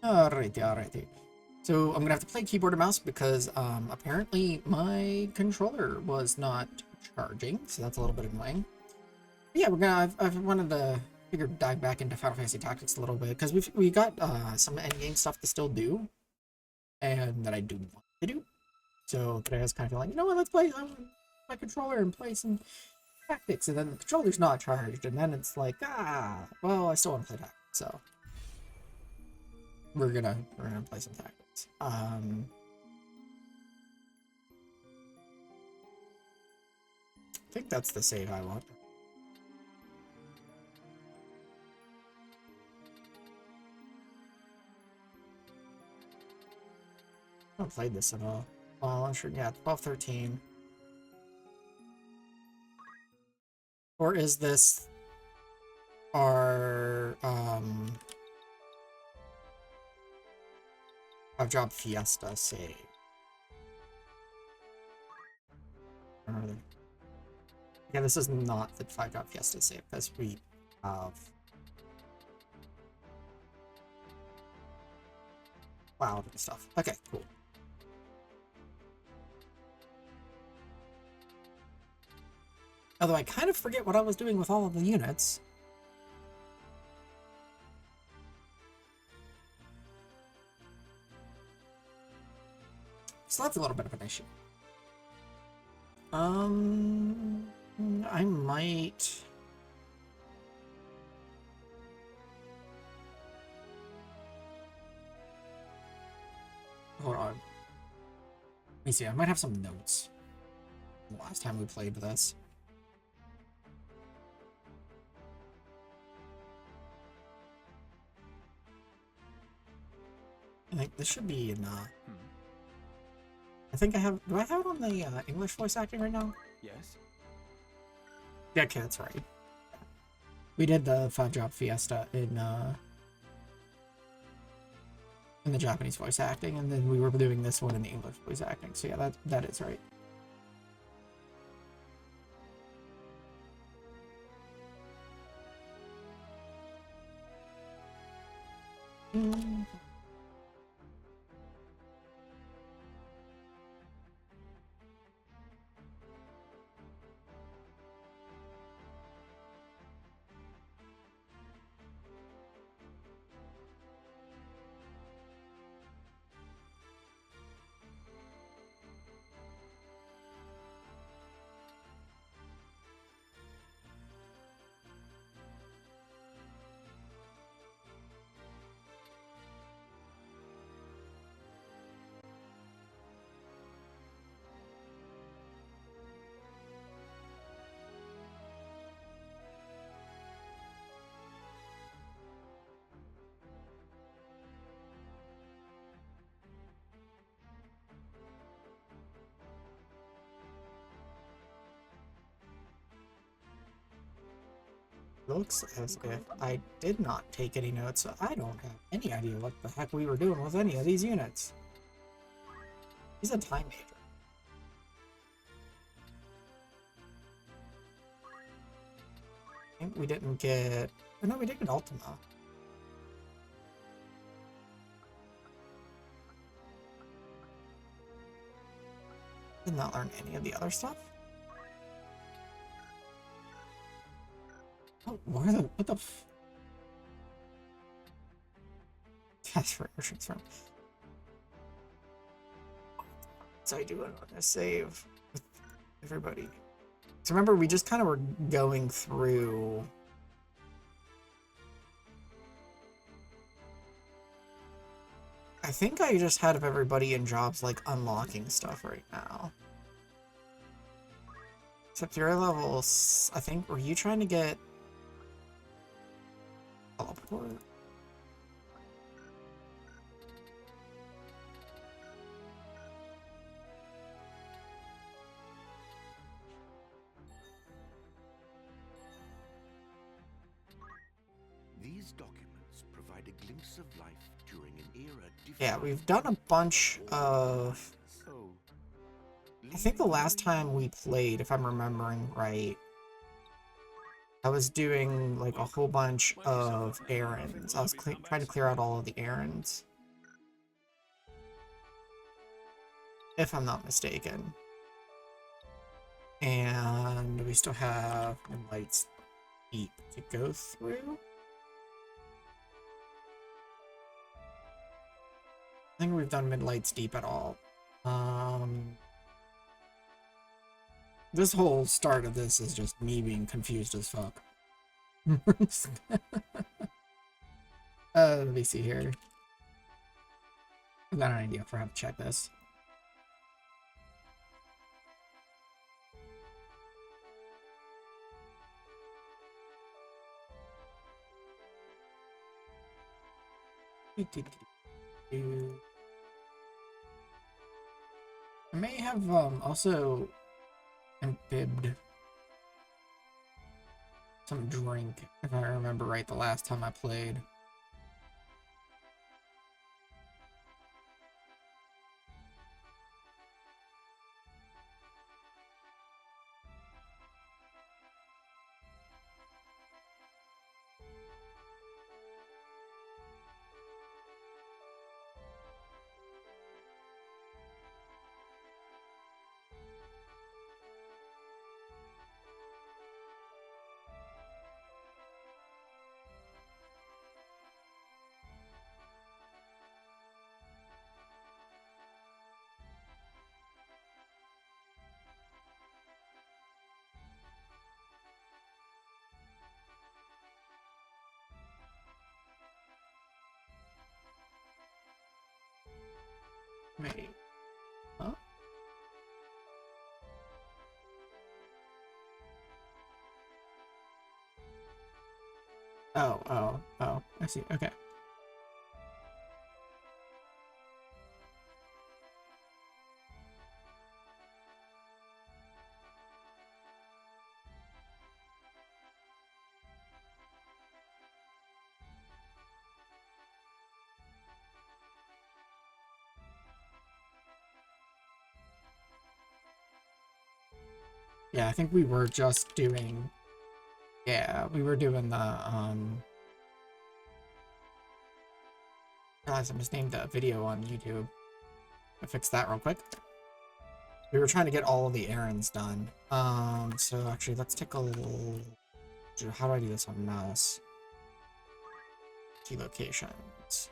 Alrighty. So I'm gonna have to play keyboard and mouse because apparently my controller was not charging, so that's a little bit annoying. But yeah, I've wanted to dive back into Final Fantasy Tactics a little bit because we got some endgame stuff to still do and that I do want to do. So today I was kind of like, you know what, let's play my controller and play some Tactics, and then the controller's not charged, and then it's like, well, I still want to play Tactics, so we're gonna play some Tactics. I think that's the save I want. I haven't played this at all. Well, I'm sure, yeah, 12, 13. Or is this our Job Fiesta save? Yeah, this is not the 5-Job Fiesta save, because we have... Wow, and stuff. Okay, cool. Although I kind of forget what I was doing with all of the units. So that's a little bit of an issue. I might... Hold on. Let me see, I might have some notes. The last time we played this. I think this should be in, I think I have... Do I have it on the English voice acting right now? Yes. Yeah, okay, that's right. We did the 5-Job Fiesta in the Japanese voice acting, and then we were doing this one in the English voice acting. So yeah, that is right. Looks as if I did not take any notes, so I don't have any idea what the heck we were doing with any of these units. He's a time major. I think we didn't get... Oh, no, we did get Ultima. Did not learn any of the other stuff. Oh, what the f... That's where it's from. So I do want to save with everybody. So remember, we just kind of were going through... I think I just had everybody in jobs, like, unlocking stuff right now. Except your levels, I think, were you trying to get... teleport? These documents provide a glimpse of life during an era. Yeah, we've done a bunch of... I think the last time we played, if I'm remembering right, I was doing like a whole bunch of errands. I was trying to clear out all of the errands. if I'm not mistaken. And we still have Midlight's Deep to go through. I think we've done Midlight's Deep at all. This whole start of this is just me being confused as fuck. Let me see here. I've got an idea for how to check this. I may have also imbibbed some drink, if I remember right, the last time I played. Wait, huh? Oh, I see, okay. Yeah, I think we were just doing, yeah, we were doing the, realize I misnamed the video on YouTube. I'll fix that real quick. We were trying to get all of the errands done. So actually, let's take a little, how do I do this on mouse? Key locations.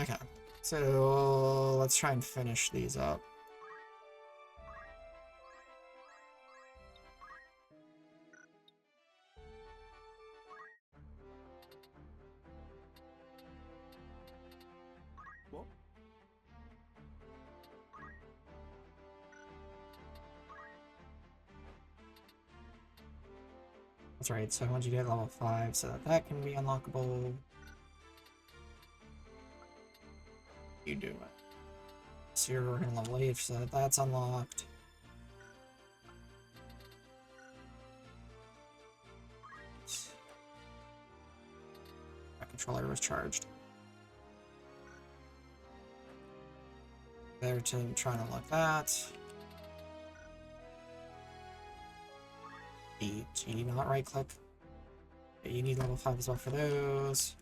Okay, so let's try and finish these up. What? That's right, so I want you to get level 5 so that that can be unlockable. You do it. So you're in level 8 so that that's unlocked. My controller was charged. There to try and unlock that. E, G, not right click. Okay, you need level 5 as well for those.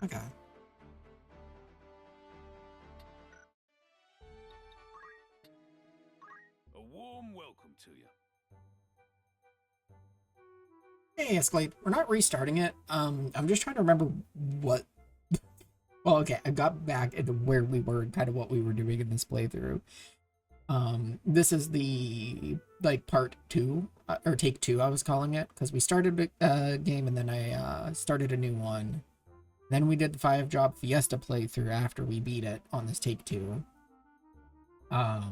Okay. A warm welcome to you. Hey, Escalade. We're not restarting it. I'm just trying to remember what. Well, okay, I got back into where we were and kind of what we were doing in this playthrough. This is the like part 2 or take 2 I was calling it, because we started a game and then I started a new one. Then we did the 5-job Fiesta playthrough after we beat it on this take 2. But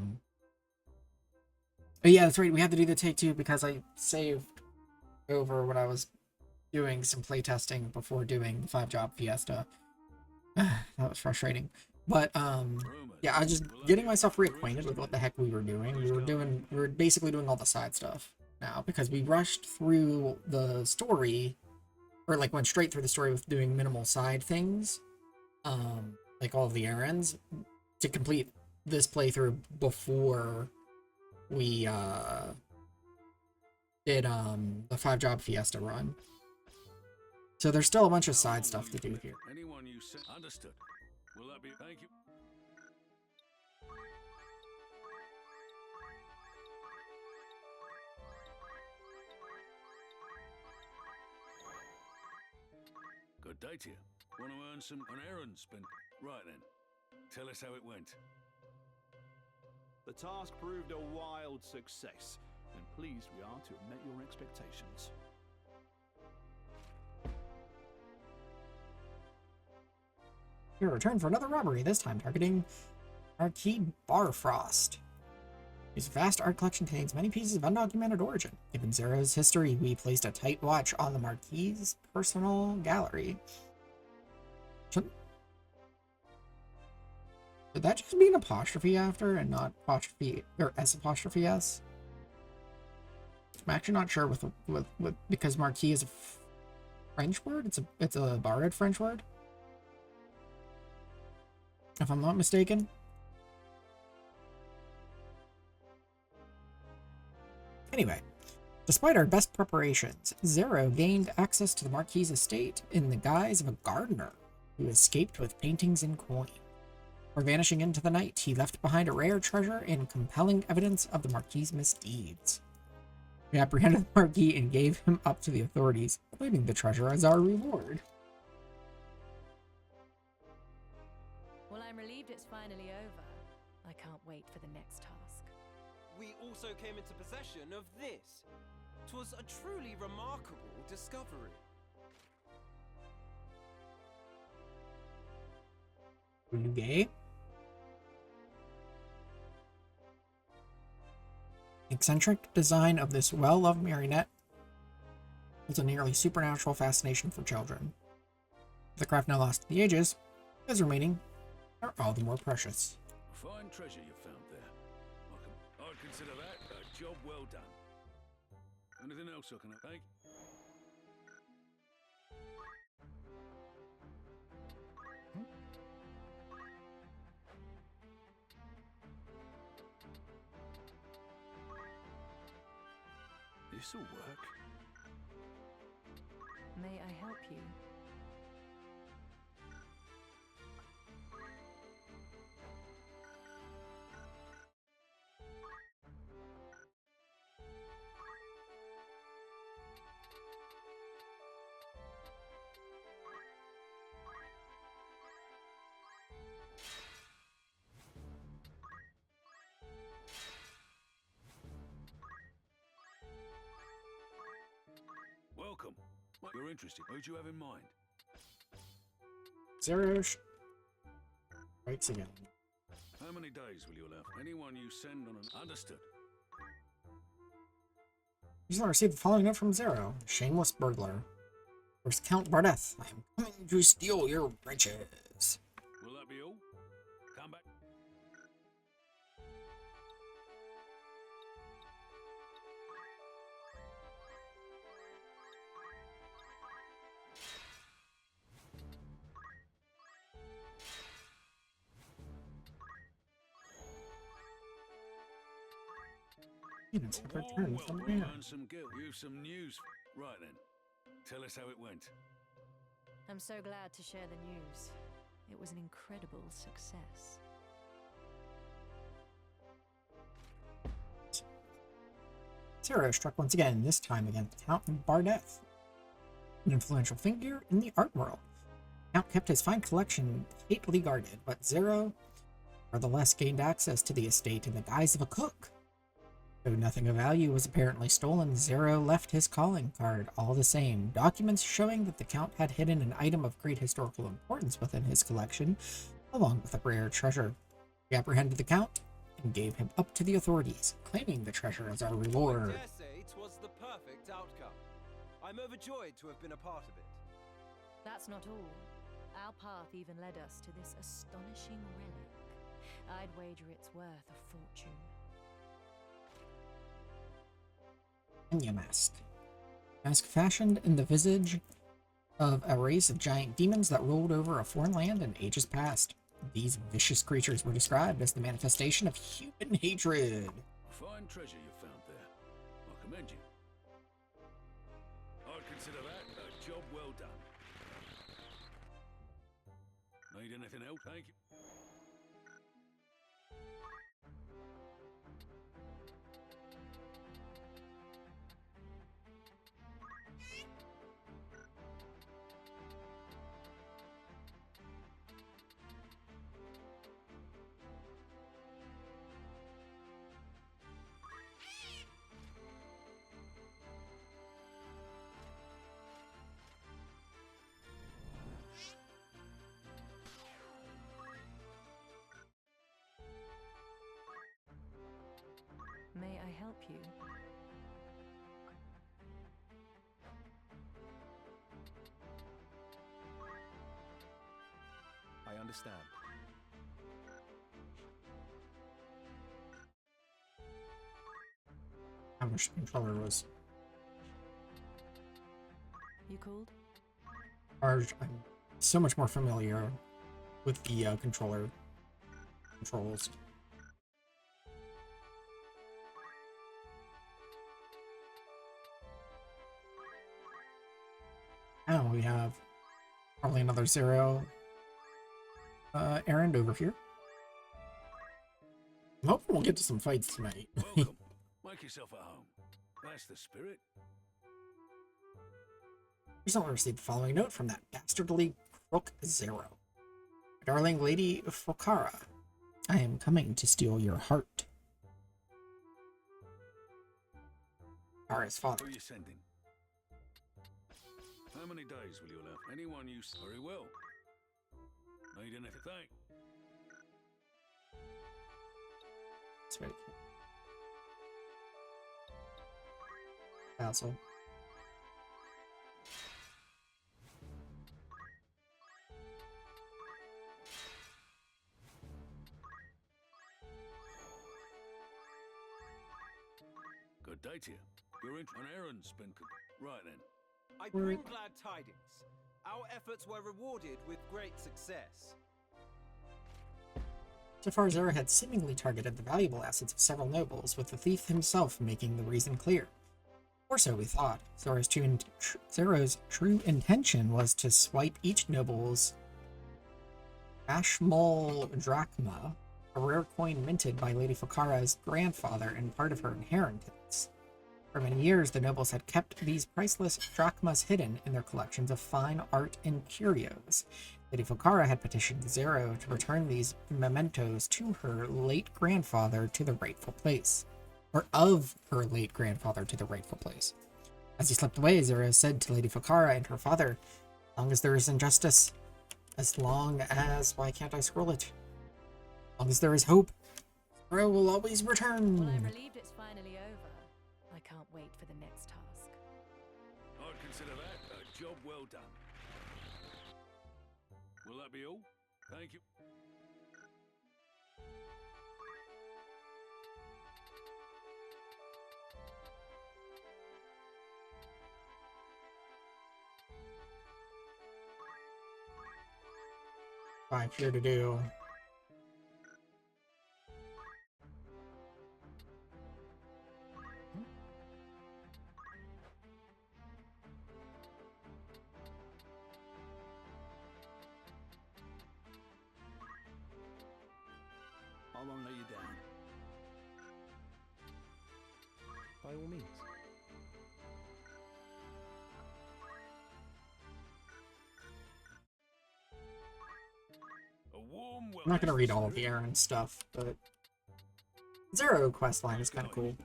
yeah, that's right, we had to do the take 2 because I saved over when I was doing some playtesting before doing the 5-job Fiesta. That was frustrating. But yeah, I was just getting myself reacquainted with what the heck we were doing. We were basically doing all the side stuff now because we rushed through the story, or like went straight through the story with doing minimal side things, like all of the errands, to complete this playthrough before we did the 5-job Fiesta run. So there's still a bunch of side stuff to do here. Anyone you sent. Understood. Will that be? Thank you. Good day to you. Want to earn an errand spin? Right then. Tell us how it went. The task proved a wild success, and pleased we are to have met your expectations. You return for another robbery, this time targeting Marquis Barfrost. His vast art collection contains many pieces of undocumented origin. Given Zero's history, we placed a tight watch on the Marquis' personal gallery. Should that just be an apostrophe after and not apostrophe or S apostrophe S? I'm actually not sure with because Marquis is a French word. It's a borrowed French word, if I'm not mistaken. Anyway, despite our best preparations, Zero gained access to the Marquis' estate in the guise of a gardener who escaped with paintings and coin. Before vanishing into the night, he left behind a rare treasure and compelling evidence of the Marquis' misdeeds. We apprehended the Marquis and gave him up to the authorities, claiming the treasure as our reward. Well, I'm relieved it's finally over. I can't wait for the next task. We also came into possession of this. 'Twas a truly remarkable discovery. Are you gay? The eccentric design of this well-loved marionette holds a nearly supernatural fascination for children. The craft now lost to the ages, as remaining are all the more precious. Fine treasure you found there. I'd consider that a job well done. Anything else I can take? This'll work. May I help you? Welcome. You're interested. Who'd you have in mind? Zero writes again. How many days will you allow? Anyone you send on an... Understood. You shall receive the following note from Zero, shameless burglar. First Count Bardeth, I am coming to steal your riches. Will that be all? Come back. It's a return from we there. learned some guilt. You've some news. Right then. Tell us how it went. I'm so glad to share the news. It was an incredible success. Zero struck once again, this time against Count Bardeth, an influential figure in the art world. Count kept his fine collection fatally guarded, but Zero nevertheless gained access to the estate in the guise of a cook. Though nothing of value was apparently stolen, Zero left his calling card all the same, documents showing that the Count had hidden an item of great historical importance within his collection, along with a rare treasure. We apprehended the Count and gave him up to the authorities, claiming the treasure as our I reward. dare say 'twas the perfect outcome. I'm overjoyed to have been a part of it. That's not all. Our path even led us to this astonishing relic. I'd wager it's worth a fortune. Enya mask. Mask fashioned in the visage of a race of giant demons that ruled over a foreign land in ages past. These vicious creatures were described as the manifestation of human hatred. Fine treasure you found there. I commend you. I'd consider that a job well done. Need anything else? Thank you. May I help you? I understand. How much the controller was You called? charged. I'm so much more familiar with the controller controls. Now we have probably another Zero errand over here. I'm hoping we'll get to some fights tonight. Welcome. Make yourself at home. That's the spirit. Recently received the following note from that dastardly crook Zero. Darling Lady Fokara, I am coming to steal your heart. Kara's father. Who are you sending? How many days will you allow? Anyone you... Very well. Need anything? Thank. It's very cool. Castle. Good day to you. You're in... An errand's been... Right then. I bring glad tidings. Our efforts were rewarded with great success. So far, Zero had seemingly targeted the valuable assets of several nobles, with the thief himself making the reason clear. Or so we thought. Zero's true intention was to swipe each noble's Ashmol drachma, a rare coin minted by Lady Fokara's grandfather and part of her inheritance. For many years, the nobles had kept these priceless drachmas hidden in their collections of fine art and curios. Lady Fokara had petitioned Zero to return these mementos to her late grandfather to the rightful place. Or of her late grandfather to the rightful place. As he slipped away, Zero said to Lady Fokara and her father, as long as there is injustice, as long as... why can't I scroll it? As long as there is hope, Zero will always return. Well, I'm relieved it's finally over. I can't wait for the next task. I'd consider that a job well done. Will that be all? Thank you. I'm here to do. I won't let you down. By all means. A warm welcome. I'm not going to read all of the errand stuff, but Zero questline is kind of cool.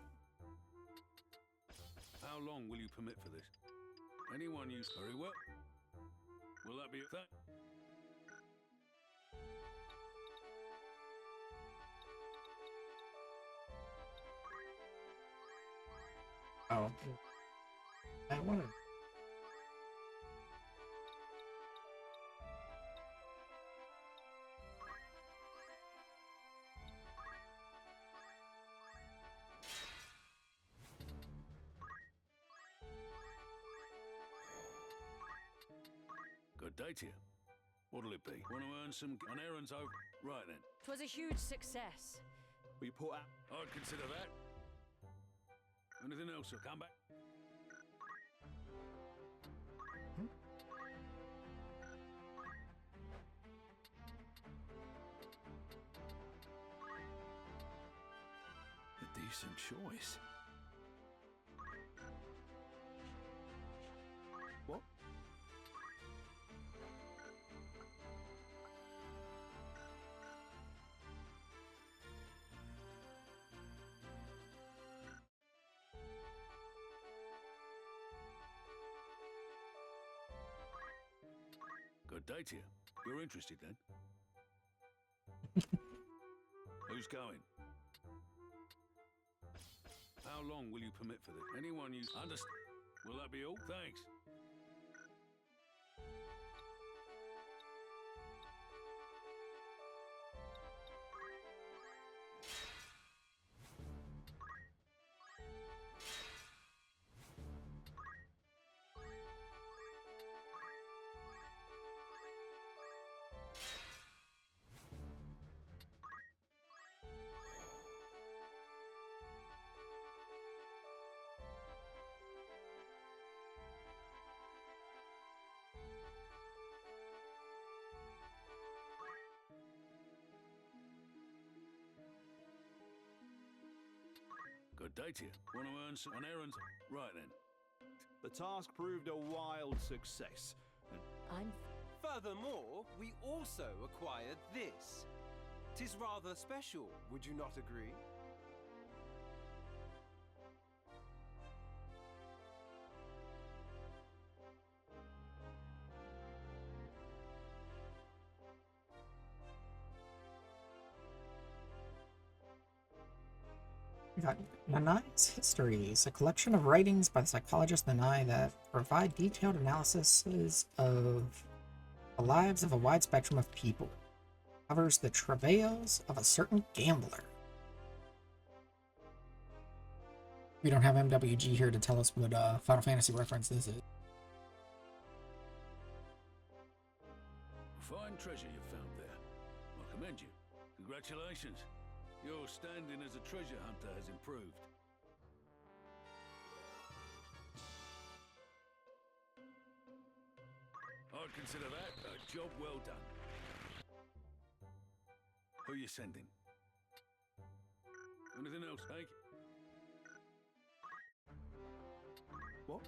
How long will you permit for this? Anyone use... Very well. Will that be a thing? Oh. I want to... Good day to you. What'll it be? Want to earn some... An errand's over. Right then. 'Twas a huge success. We put out. I'd consider that. Anything else? I'll come back. Decent choice. What? Good day to you. You're interested then? Who's going? How long will you permit for this? Anyone you understand? Will that be all? Thanks. Good day to you. Want to earn an errand? Right then. The task proved a wild success. I'm Furthermore, we also acquired this. 'Tis rather special, would you not agree? We got Nanai's Histories, a collection of writings by the psychologist Nanai that provide detailed analyses of the lives of a wide spectrum of people. Covers the travails of a certain gambler. We don't have MWG here to tell us what Final Fantasy reference this is. Fine treasure you found there. I commend you. Congratulations. Your standing as a treasure hunter has improved. I'd consider that a job well done. Who you sending? Anything else? Thank you. What?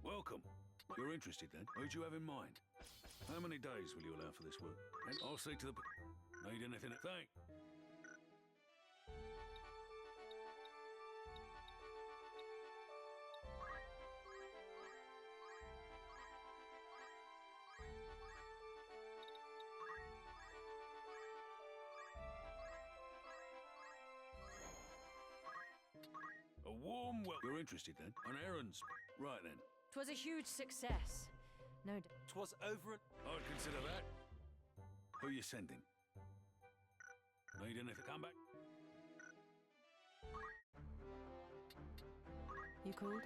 Welcome. You're interested then? Who'd you have in mind? How many days will you allow for this work? And I'll see to the... Need anything? Thank. A warm welcome. You're interested then? On errands. Right then. 'Twas a huge success. No doubt. 'Twas over. I'd consider that. Who you sending? Need anything? Come back. You called?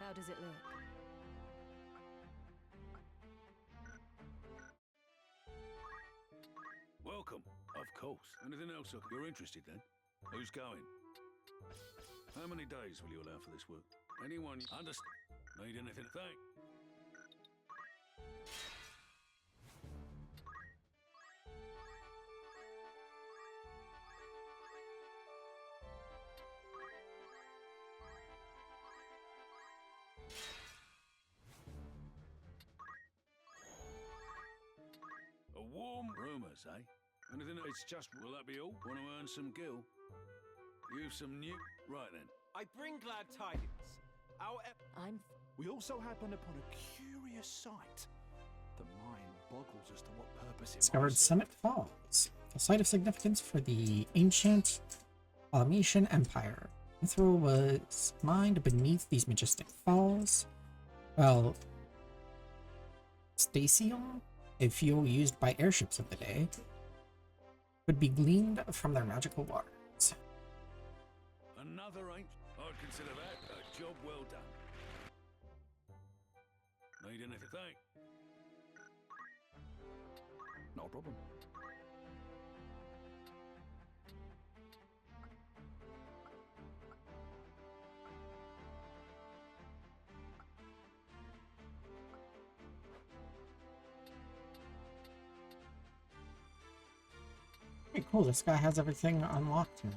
How does it look? Welcome. Of course. Anything else? You're interested then? Who's going? How many days will you allow for this work? Anyone understand? Need anything? Thank. A warm rumours, eh? Anything? It's just. Will that be all? Want to earn some gil? Use some new. Right then. I bring glad tidings. Our I'm We also happened upon a curious sight. The mine boggles as to what purpose it Discovered might serve. Summit Falls, a site of significance for the ancient Polynesian Empire. Mithril was mined beneath these majestic falls, while stasium, a fuel used by airships of the day, would be gleaned from their magical waters. Another ain't. I'd consider that a job well done. Need anything? Thank. Not a problem. Pretty cool, this guy has everything unlocked here.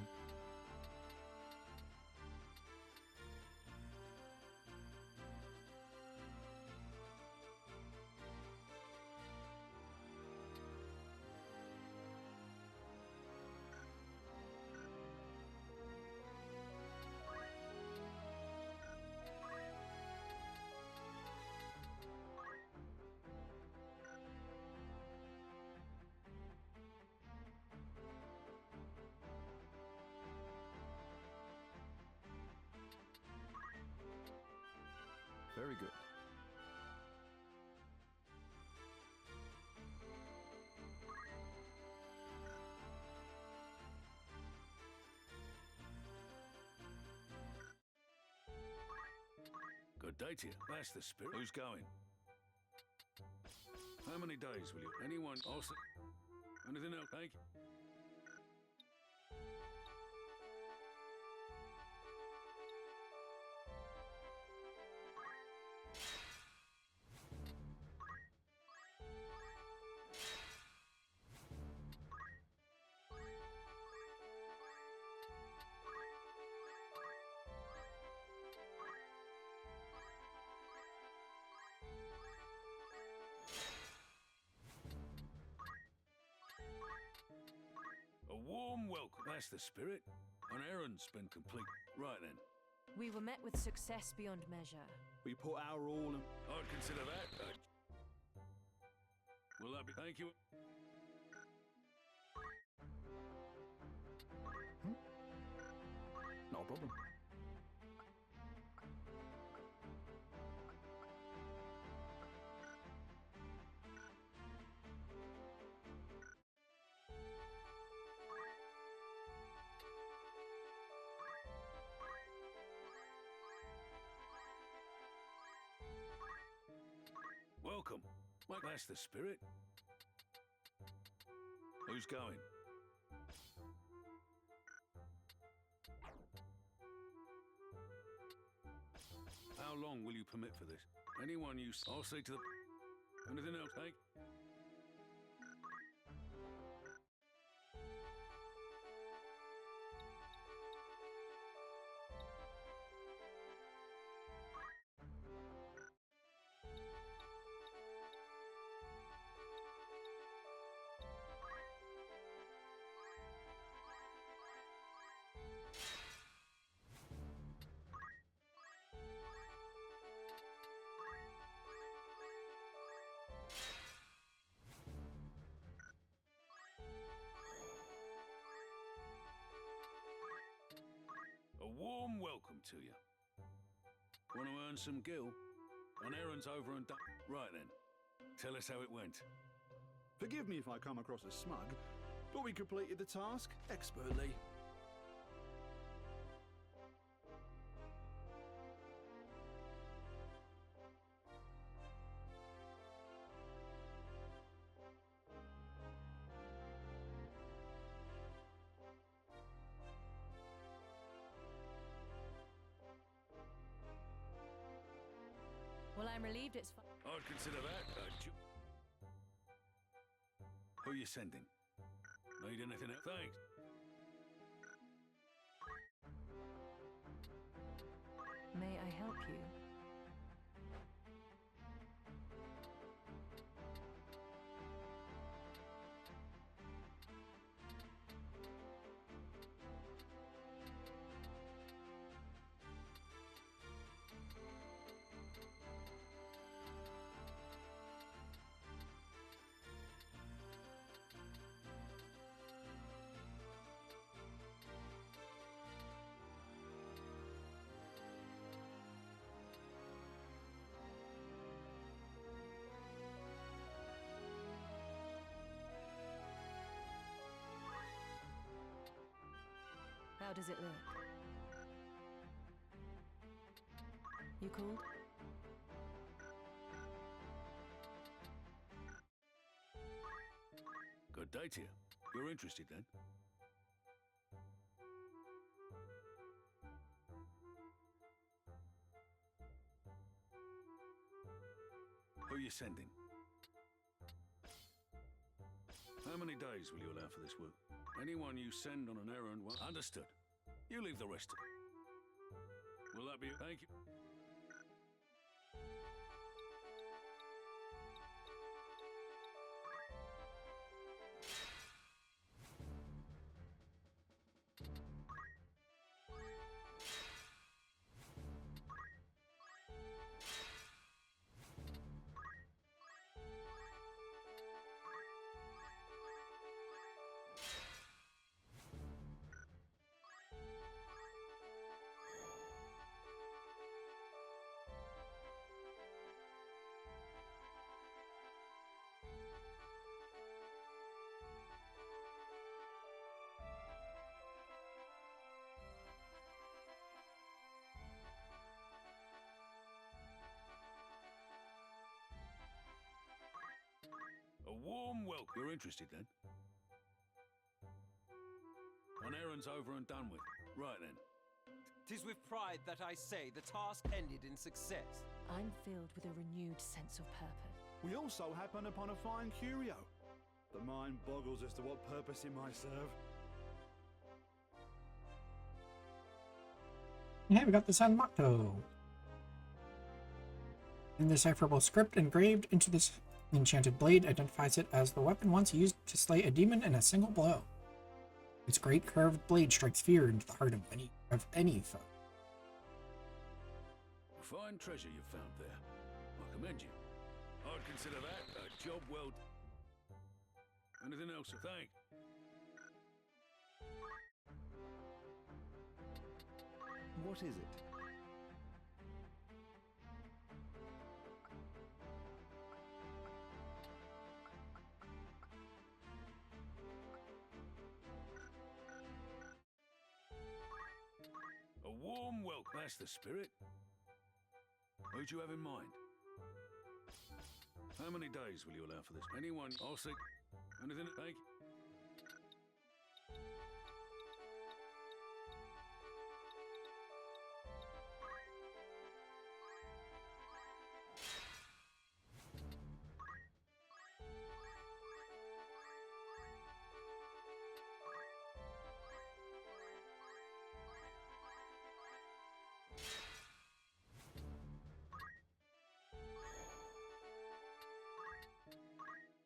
Very good. Good day to you. That's the spirit. Who's going? How many days will you? Anyone? Also, anything else? Thank you. A warm welcome. That's the spirit. An errand's been complete. Right then. We were met with success beyond measure. We put our all in. I'd consider that. Will that be? Thank you. Not a problem. Welcome. Well, that's the spirit. Who's going? How long will you permit for this? Anyone you... I'll see to the... Anything else, hey? A warm welcome to you. Want to earn some gil? An errand's over and done. Right then. Tell us how it went. Forgive me if I come across as smug, but we completed the task expertly. Well, I'm relieved it's I'd consider that Who you sending? Need anything else? Thanks. May I help you? How does it look? You called? Good day to you. You're interested then? Who are you sending? How many days will you allow for this work? Anyone you send on an errand will... Understood. You leave the rest. Will that be... Thank you. A warm welcome. You're interested then? An errand's over and done with. Right then. 'Tis with pride that I say the task ended in success. I'm filled with a renewed sense of purpose. We also happen upon a fine curio. The mind boggles as to what purpose it might serve. Hey, we got the San Motto. An indecipherable script engraved into this enchanted blade identifies it as the weapon once used to slay a demon in a single blow. Its great curved blade strikes fear into the heart of any foe. A fine treasure you found there. I commend you. I'd consider that a job well done. Anything else to thank? What is it? A warm welcome. That's the spirit. Who'd you have in mind? How many days will you allow for this? Anyone? I'll see. Anything? Thank you.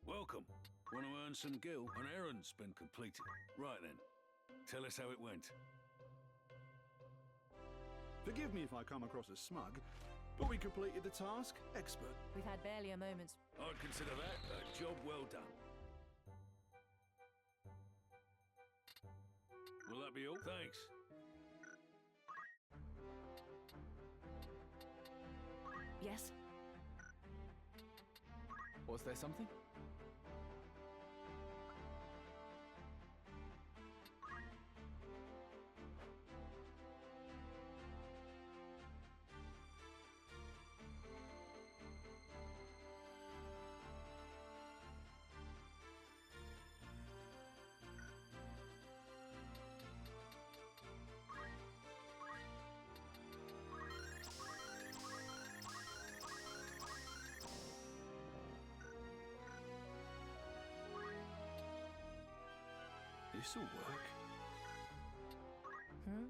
Welcome. Want to earn some gil? An errand's been completed. Right then. Tell us how it went. Forgive me if I come across as smug, but we completed the task expert. We've had barely a moment's... I'd consider that a job well done. Will that be all? Thanks. Yes? Was there something? This'll work. Hmm?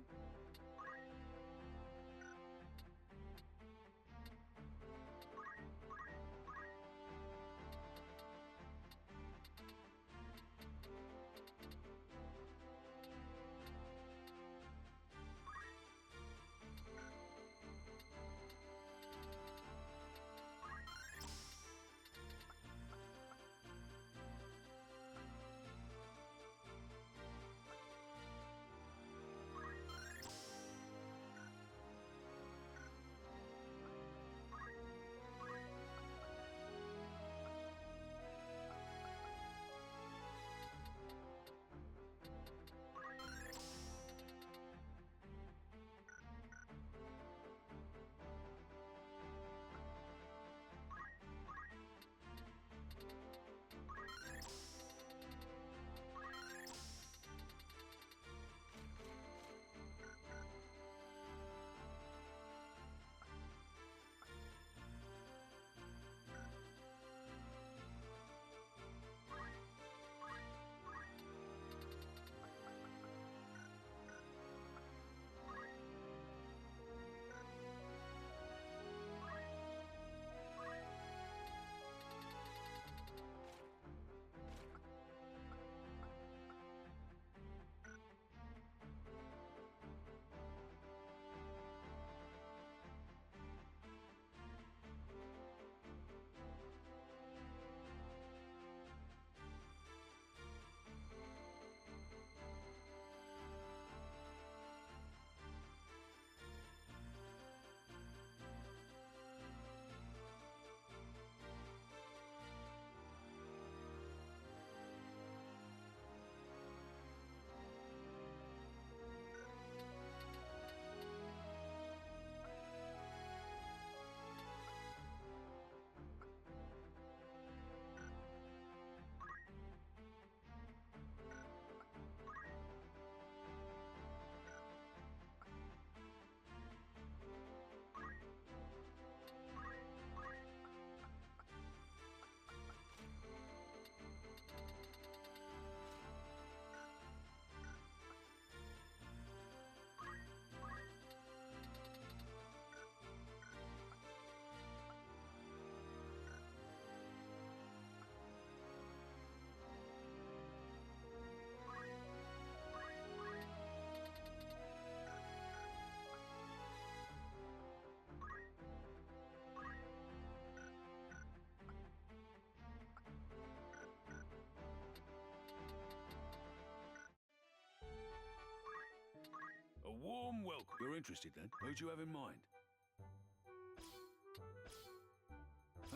welcome. You're interested then? Who do you have in mind?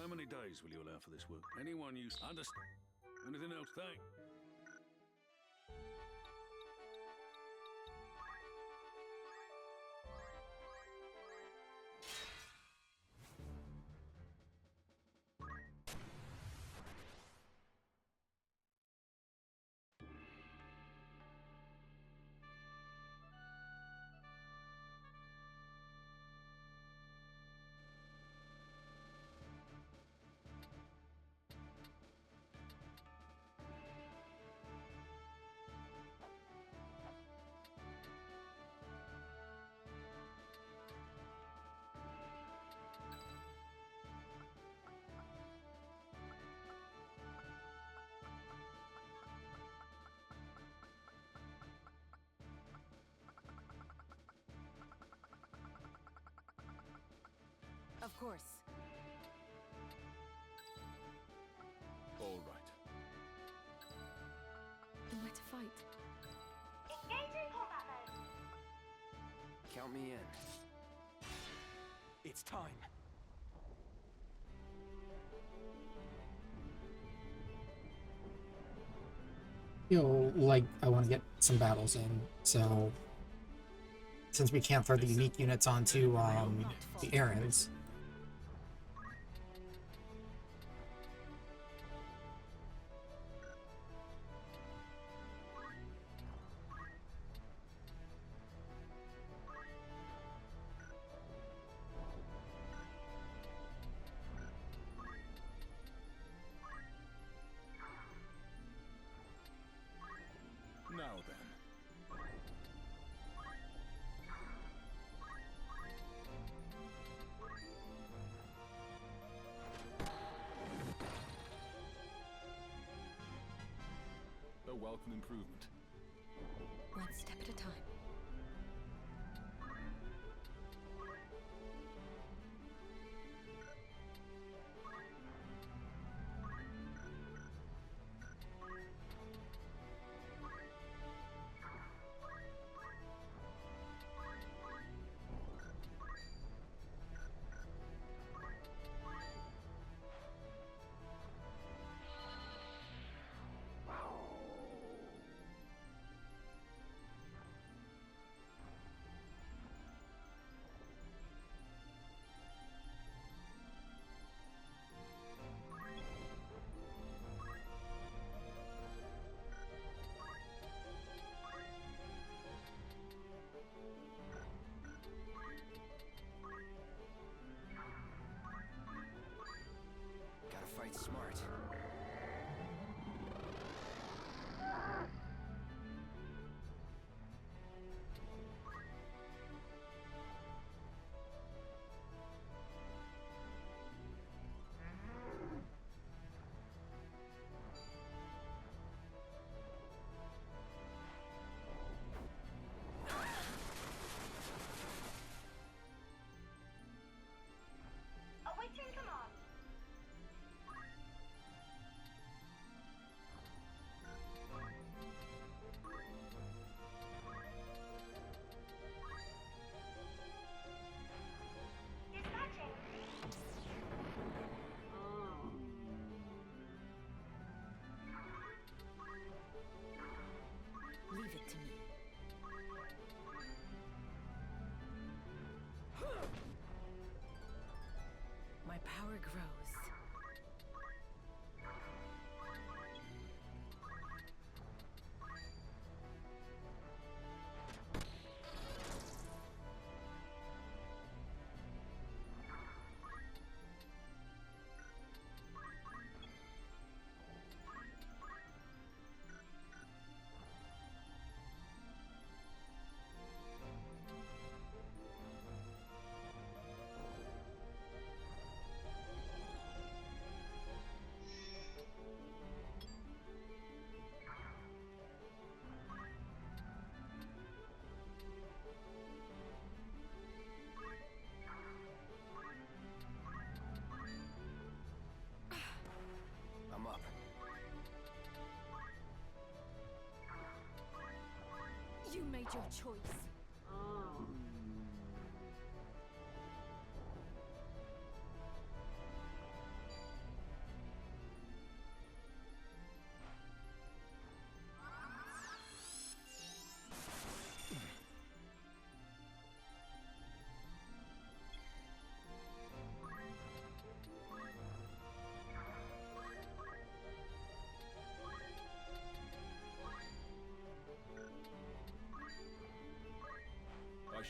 How many days will you allow for this work? Anyone you understand? Anything else? Thank. Of course. All right. Then where to fight? Engaging combat mode. Count me in. It's time. Feel like I want to get some battles in, so since we can't throw the unique units onto the errands. Now then. A welcome improvement. One step at a time. Gotta fight smart. Awaiting command. Dispatching. Leave it to me. My power grows. I'm up. You made your choice.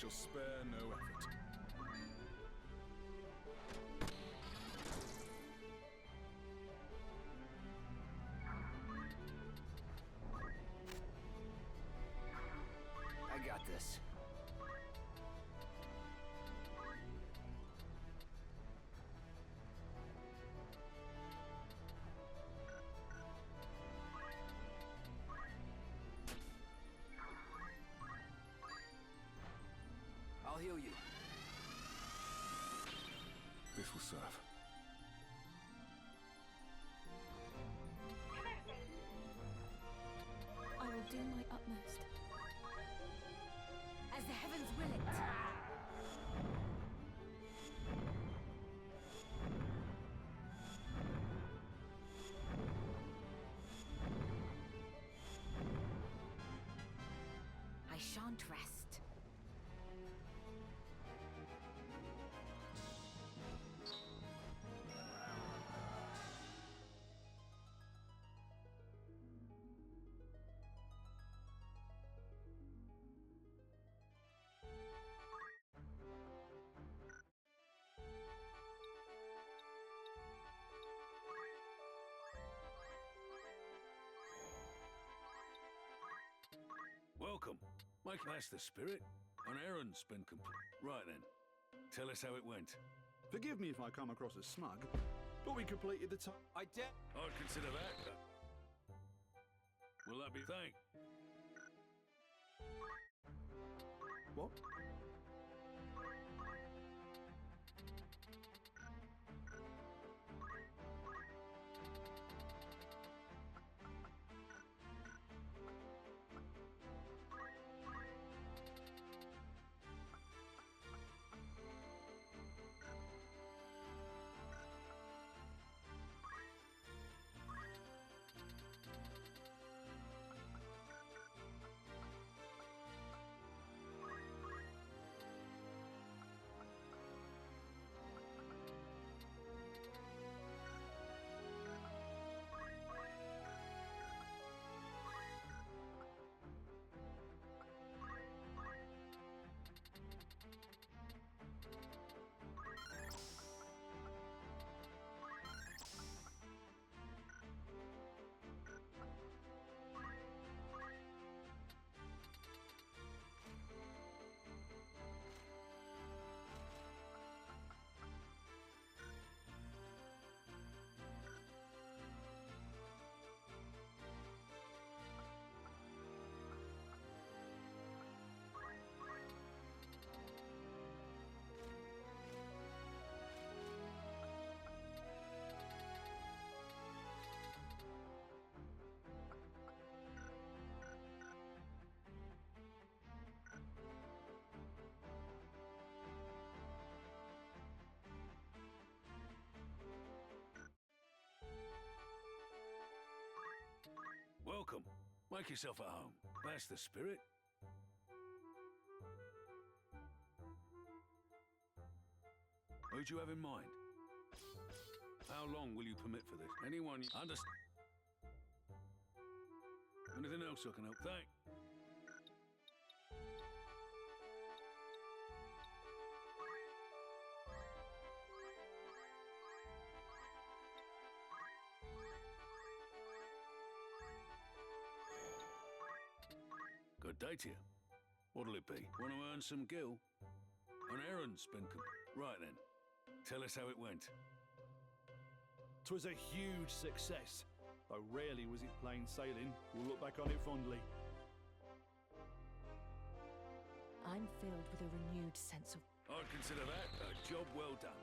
shall spare no effort. I got this. I'll heal you. This will serve. Commencing. I will do my utmost. As the heavens will it. I shan't rest. Welcome. Mike, that's the spirit. An errand's been complete. Right then. Tell us how it went. Forgive me if I come across as smug, but we completed the task. I dare. I'd consider that. Will that be thank? What? Welcome. Make yourself at home. That's the spirit. Who'd you have in mind? How long will you permit for this? Anyone you understand? Anything else I can help? Thank. Good day to you. What'll it be? Want to earn some gil? An errand's been right then. Tell us how it went. 'Twas a huge success, though rarely was it plain sailing. We'll look back on it fondly. I'm filled with a renewed sense of... I'd consider that a job well done.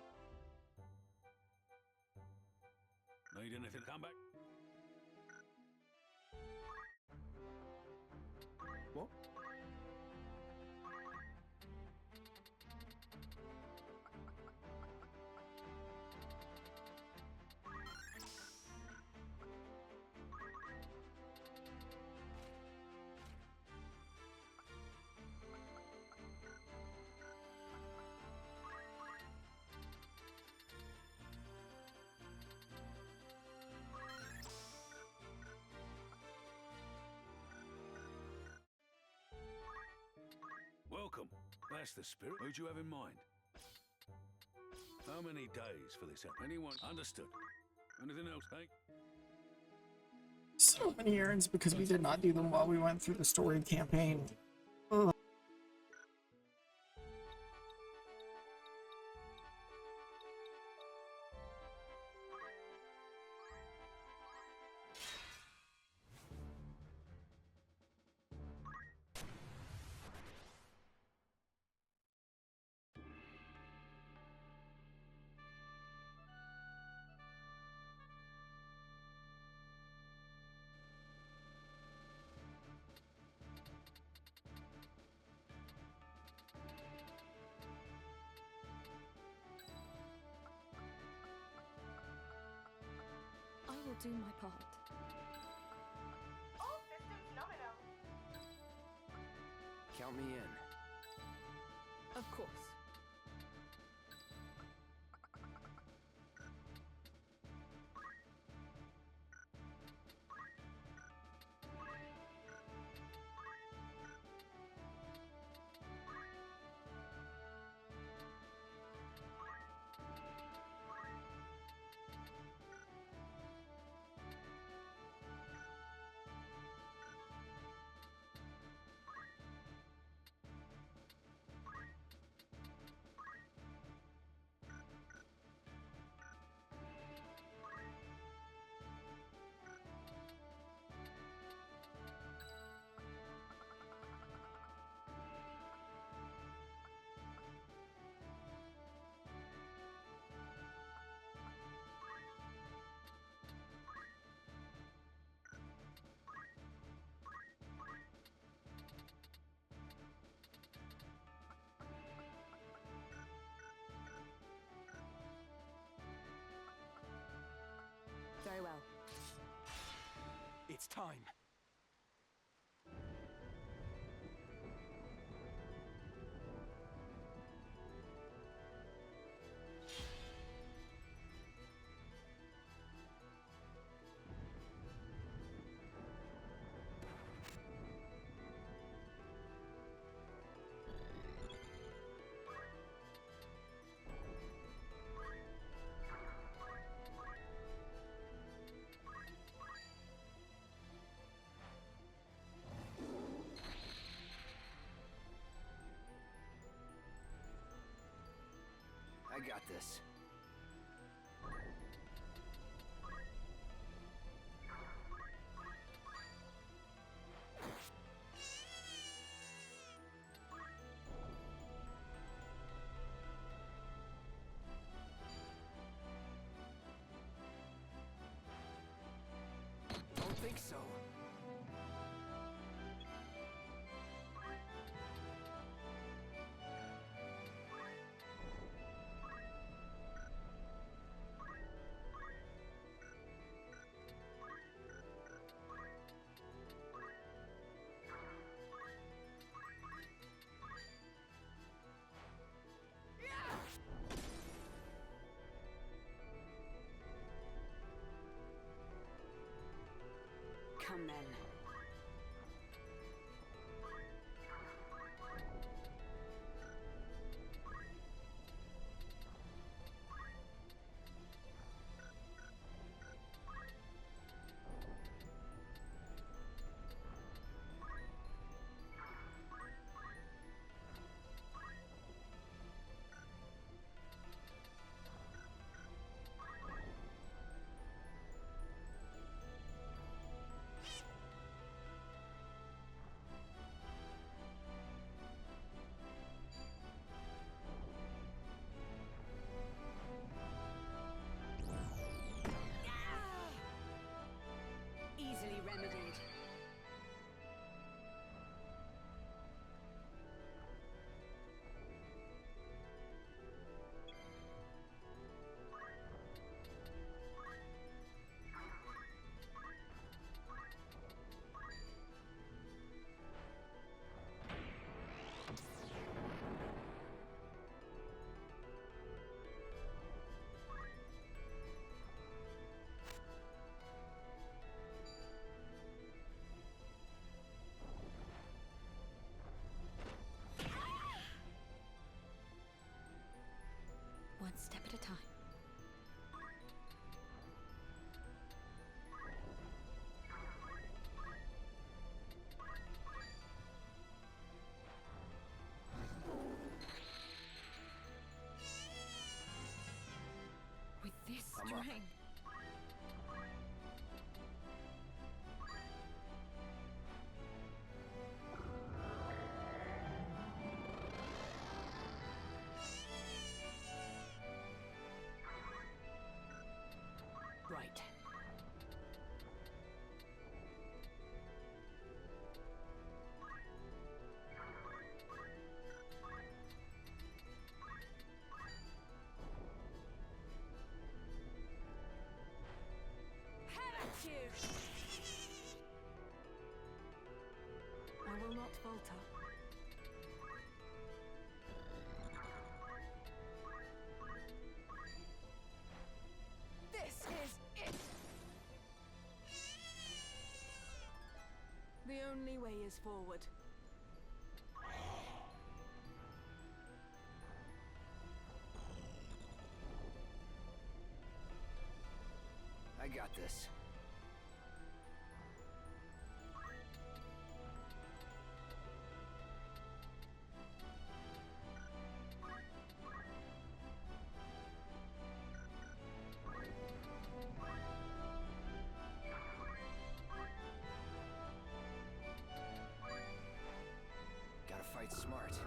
Need anything? Come back. What? that's the spirit. Who'd you have in mind? How many days for this? Anyone? Understood. Anything else, eh? So many errands because we did not do them while we went through the story campaign. Ugh. I will do my part. All systems nominal. Count me in. Of course. Very well. It's time. I got this. Don't think so. Come then. string. Right. Have you! I will not falter. This is it! The only way is forward. I got this. Gotta fight smart.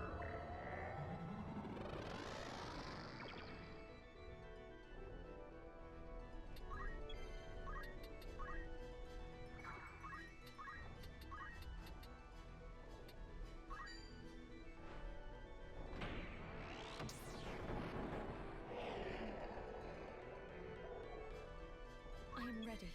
I am ready.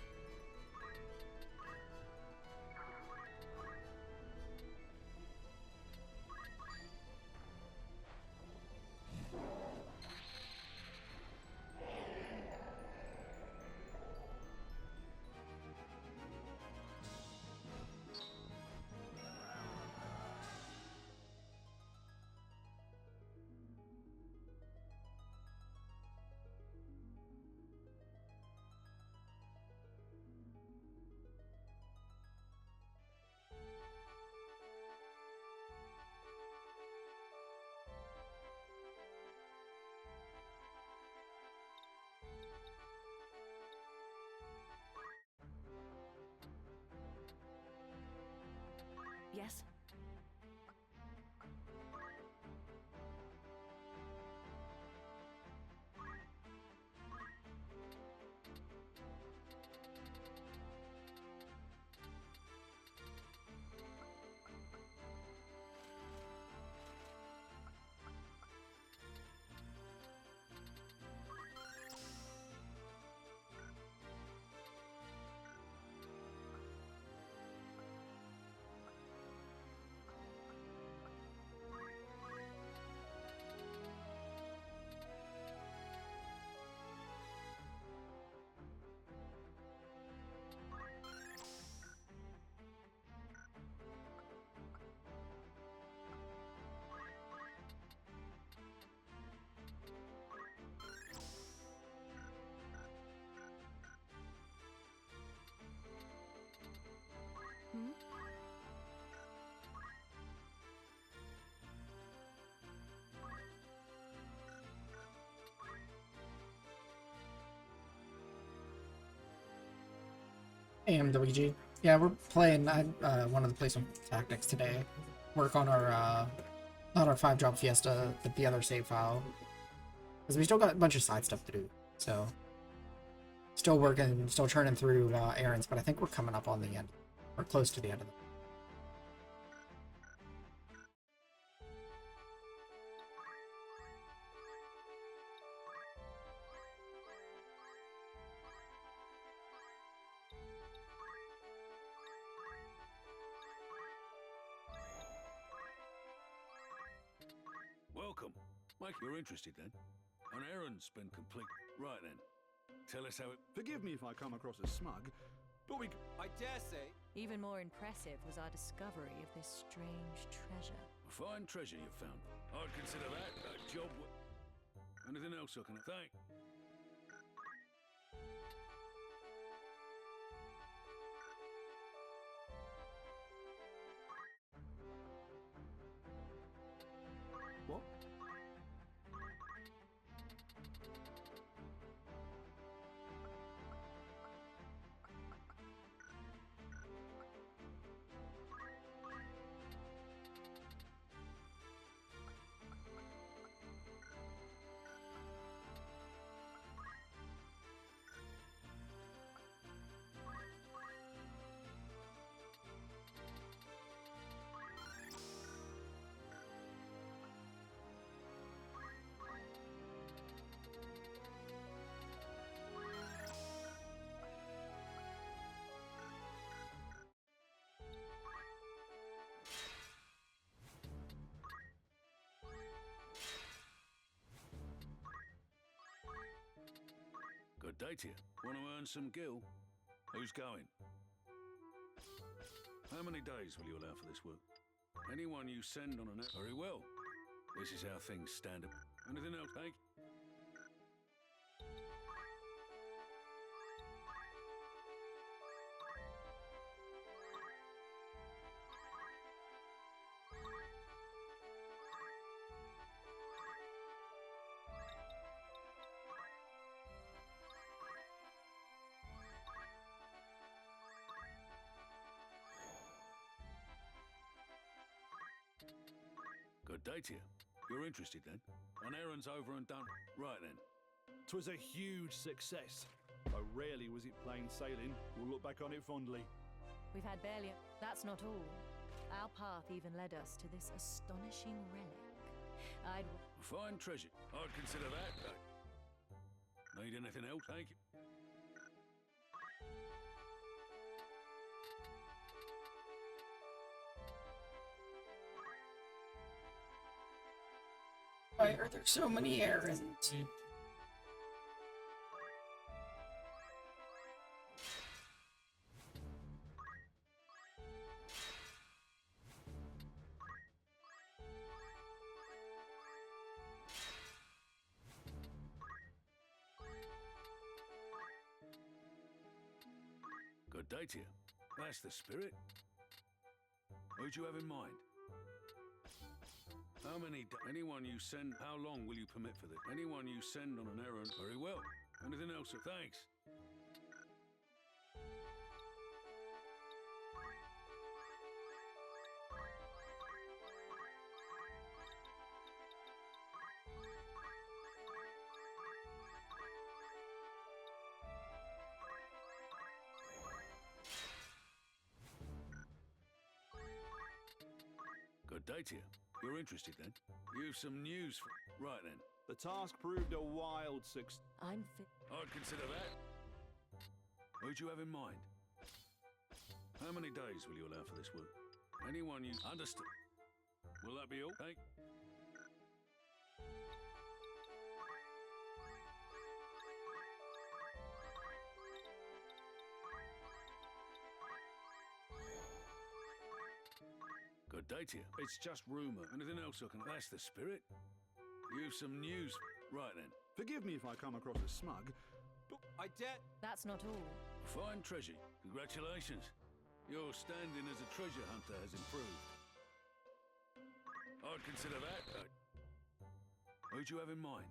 Yes? Hmm? AMWG. Yeah, we're playing. I wanted to play some tactics today. Work on our not our 5-drop Fiesta, but the other save file, because we still got a bunch of side stuff to do. So still working, still churning through errands, but I think we're coming up on the end, or close to the end of it. Welcome. Mike, you're interested then? An errand's been complete. Right then. Tell us how it... Forgive me if I come across as smug, but we... I dare say. Even more impressive was our discovery of this strange treasure. A fine treasure you found. I'd consider that a job... Anything else I can... Thank... What? Good day to you. Want to earn some gil? Who's going? How many days will you allow for this work? Anyone you send on an... Very well. This is how things stand up. Anything else, Hank? Good day to you. You're interested then? An errand's over and done. Right then. 'Twas a huge success. Though rarely was it plain sailing. We'll look back on it fondly. We've had barely. That's not all. Our path even led us to this astonishing relic. I'd. Fine treasure. I'd consider that. Need anything else? Thank you. Why are there so many errands? Good day to you. That's the spirit. Who'd you have in mind? How many... Anyone you send... How long will you permit for this? Anyone you send on an errand... Very well. Anything else? Thanks. Good day to you. You're interested then? You've some news for... Right then. The task proved a wild success. I'm fit. I'd consider that. Who'd you have in mind? How many days will you allow for this work? Anyone you... Understood. Will that be all? Thank... Good day to you. It's just rumour. Anything else I can... That's the spirit. You've some news. Right then. Forgive me if I come across as smug, but I dare. That's not all. Fine treasure. Congratulations. Your standing as a treasure hunter has improved. I'd consider that. Who'd you have in mind?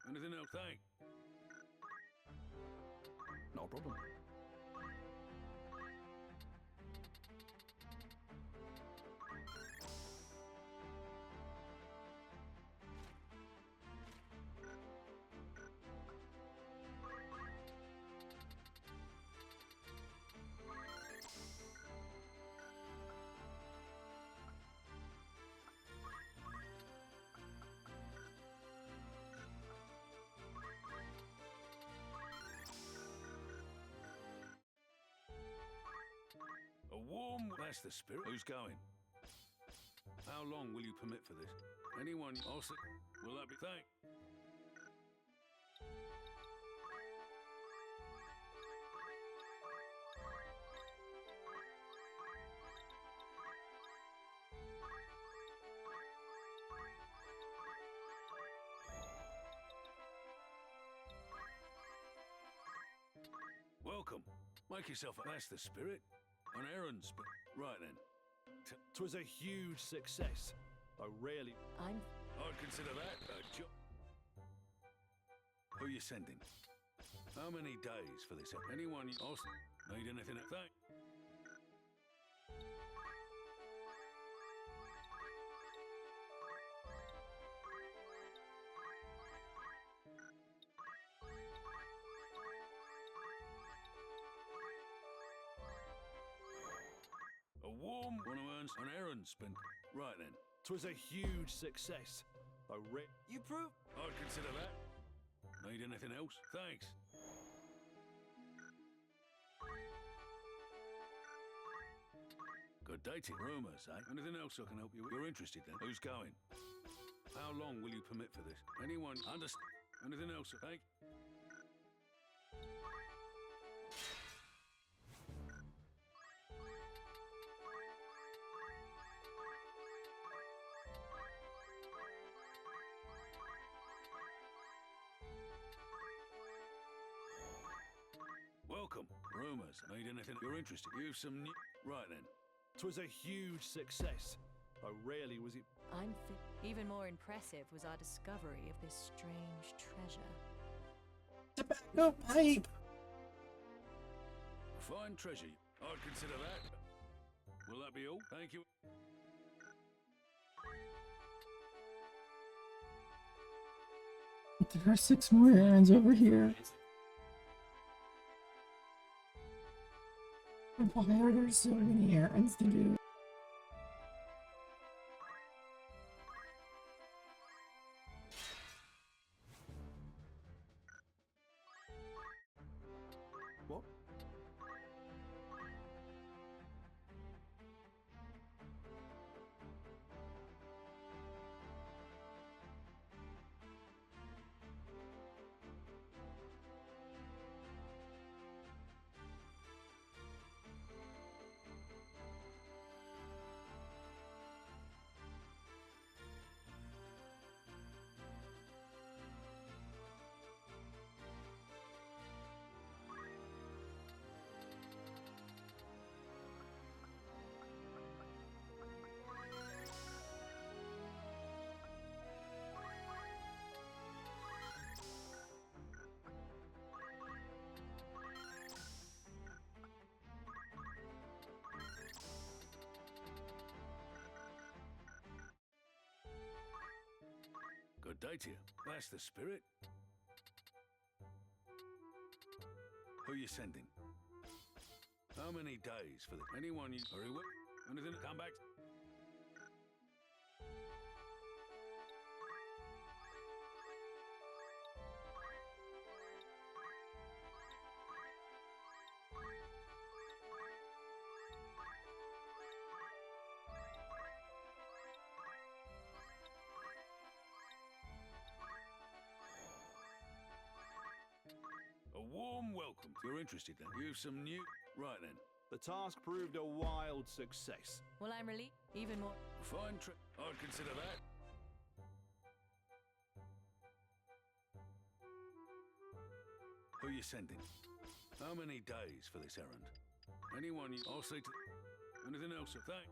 Anything else? Thank... no problem. A warm... That's the spirit. Who's going? How long will you permit for this? Anyone... Also... Will that be... Thank... Welcome. Make yourself... That's the spirit. An errand's... Right then. 'Twas a huge success. Though rarely... I'm. I'd consider that a job. Who you sending? How many days for this? Anyone you... Also... Need anything? Thank... A warm... Want to earn an errand spent... Right then. 'Twas a huge success. Though You prove. I'd consider that. Need anything else? Thanks. Good day to you. Rumours, eh? Anything else I can help you with? You're interested then? Who's going? How long will you permit for this? Anyone... Understand? Anything else? Thank... Welcome. Rumors. Need anything you're interested? You've some new... Right then. 'Twas a huge success, though rarely was it. Even more impressive was our discovery of this strange treasure. Tobacco pipe! Fine treasure. I'd consider that. Will that be all? Thank you. There are 6 more errands over here. Why are there so many errands to do? What? Good day to you. That's the spirit. Who you sending? How many days for the... Anyone you... Very well. Anything? Come back. A warm welcome. If you're interested then. You've some new... Right then. The task proved a wild success. Well, I'm relieved. Even more. Fine I'd consider that. Who you sending? How many days for this errand? Anyone you... I'll see to... Anything else? Thank...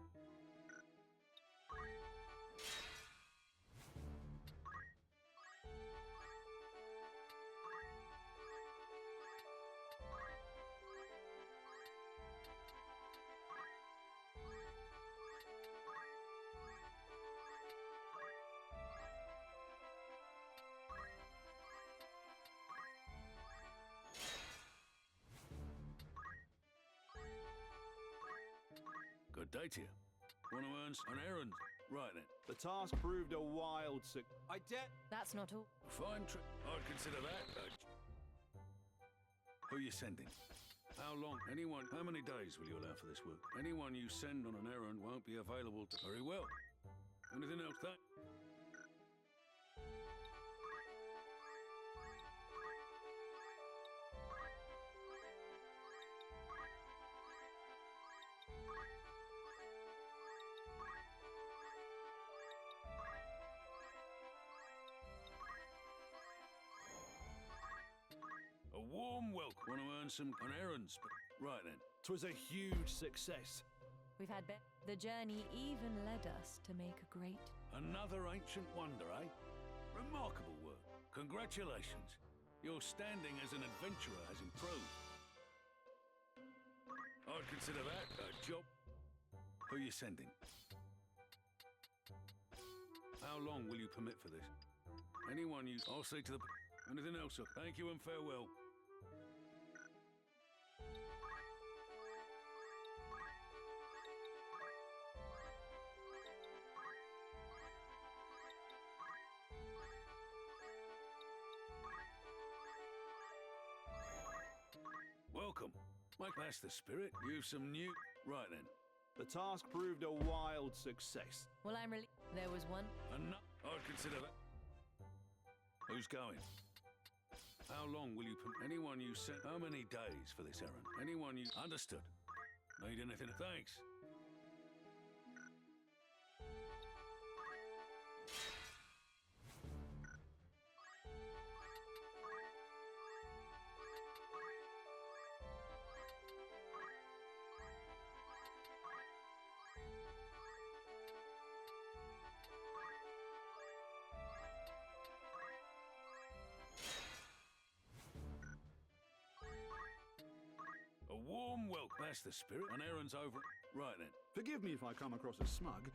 Good day to you. Want to earn an errand? Right then. The task proved a wild success. I dare. That's not all. Fine I'd consider that. Who you sending? How long? Anyone? How many days will you allow for this work? Anyone you send on an errand won't be available to... Very well. Anything else? That... A warm welcome. Want to earn an errands? Right then. 'Twas a huge success. We've had the journey even led us to make a great... Another ancient wonder, eh? Remarkable work. Congratulations. Your standing as an adventurer has improved. I'd consider that a job. Who you sending? How long will you permit for this? Anyone you... I'll see to the... Anything else? Thank you and farewell. Welcome. Mike, that's the spirit. You've some new... Right then. The task proved a wild success. Well, I'm relieved. There was one. I'd consider that. Who's going? How long will you... Anyone you send... How many days for this errand? Anyone you... Understood. Need anything? Thanks. warm welcome. That's the spirit. An errand's over. Right then. Forgive me if I come across as smug,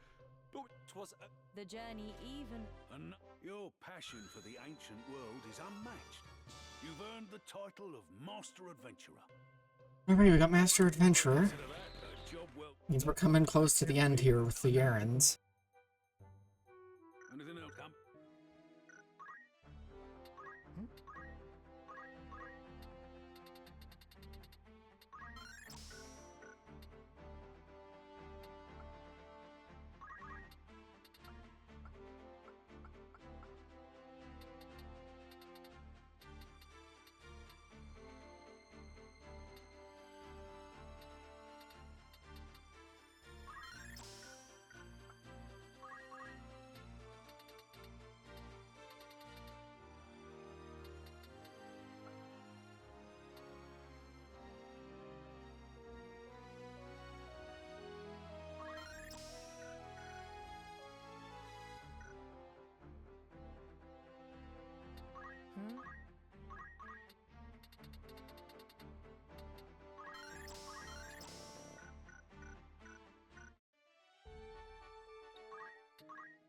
but 'Twas a... The journey even... And your passion for the ancient world is unmatched. You've earned the title of Master Adventurer. Alright, we got Master Adventurer. Consider that a job well. Means we're coming close to the end here with the errands. Anything else? Come. Hmm?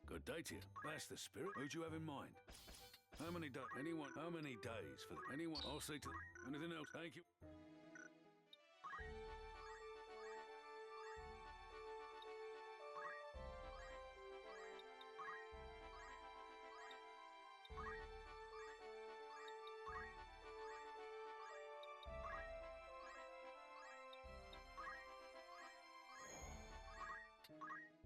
Good day to you. That's the spirit. Who'd you have in mind? How many days? Anyone? How many days for anyone? I'll see to anything else. Thank you.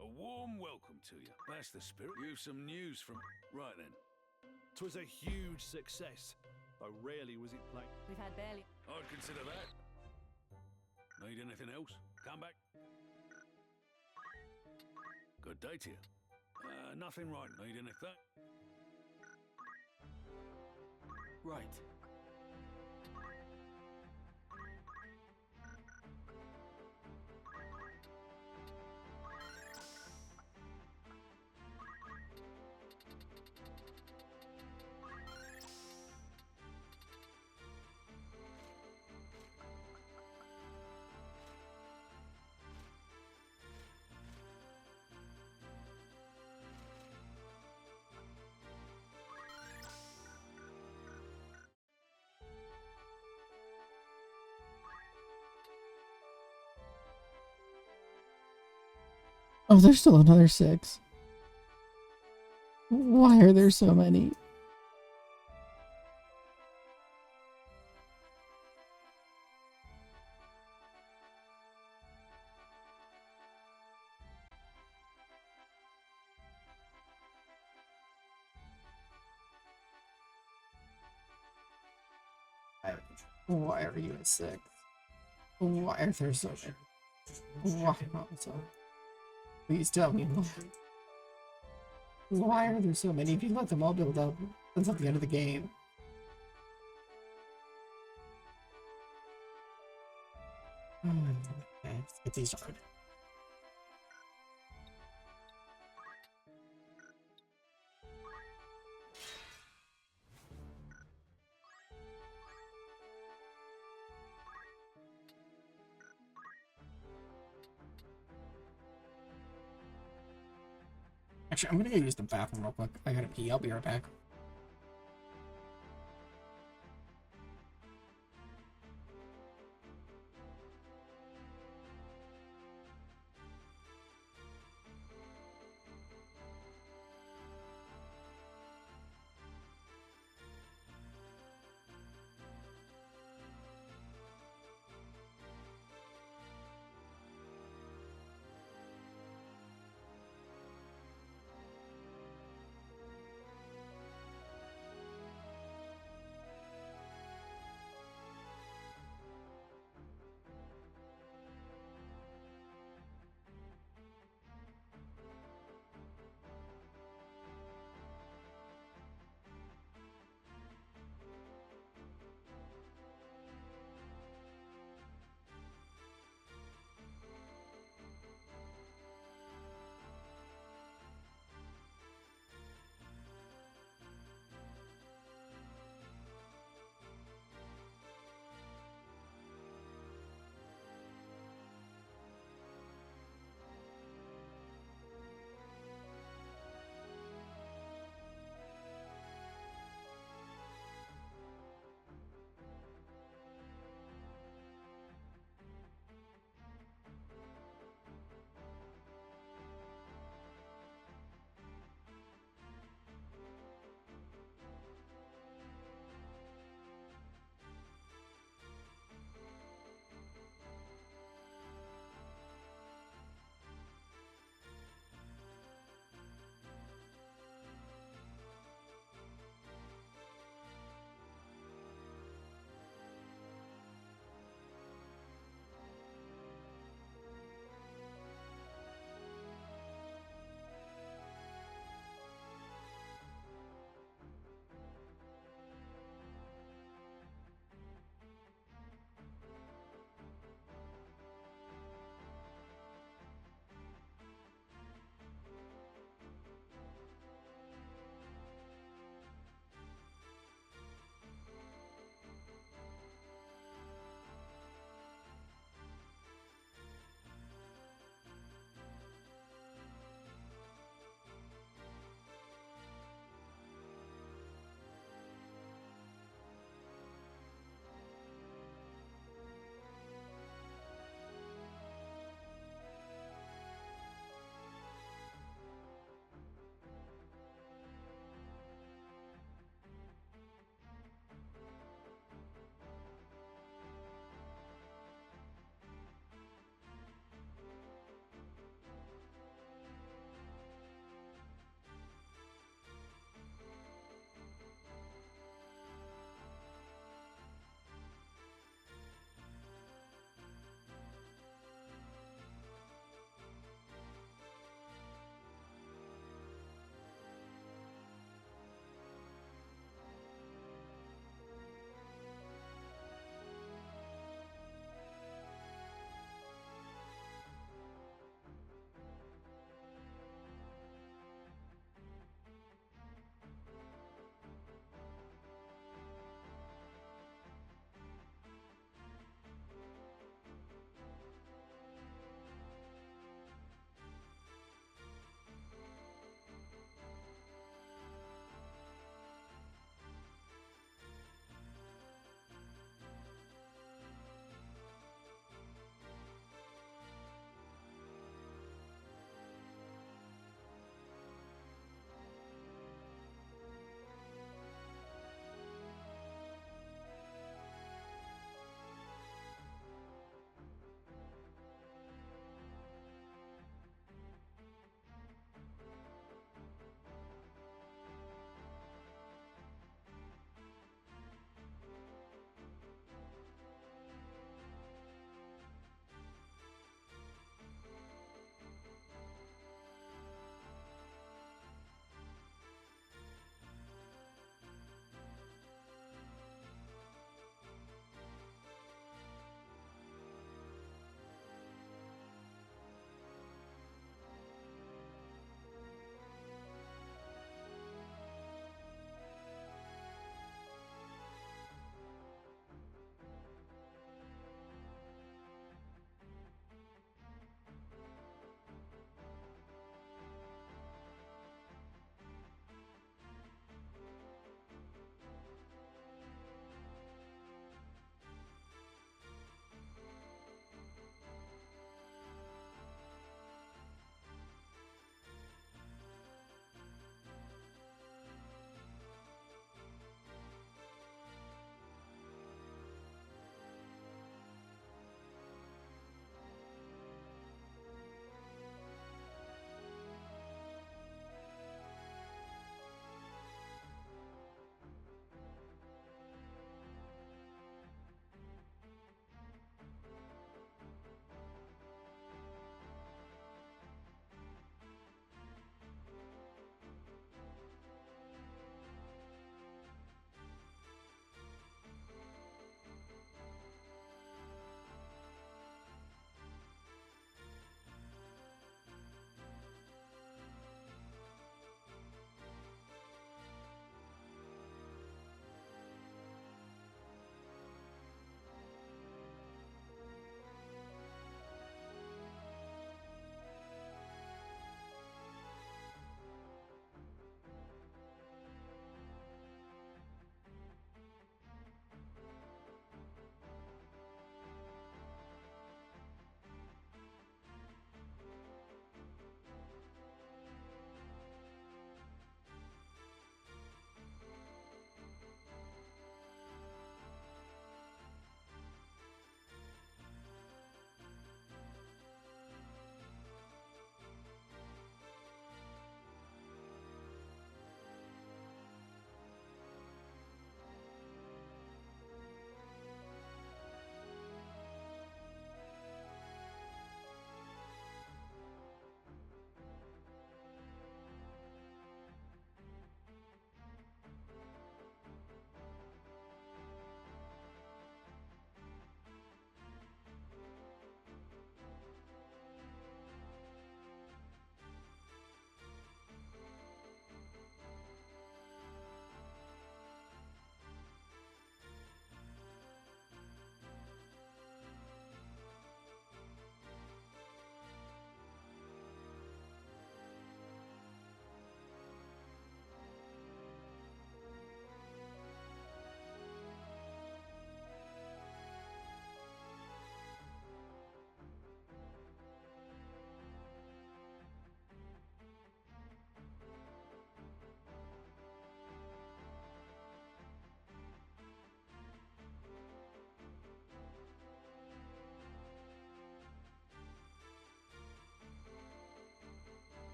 A warm welcome to you. That's the spirit. You've some news from... Right then. 'twas a huge success, though rarely was it played. We've had barely... I'd consider that. Need anything else? Come back. Good day to you. Nothing right. Need anything? Right. Oh, there's still another 6. Why are there so many? Why are you at 6? Why are there so many? Why not so? Please tell me more. Why are there so many? If you let them all build up, that's at the end of the game. Okay, let's get these started. Actually, I'm gonna go use the bathroom real quick. I gotta pee. I'll be right back.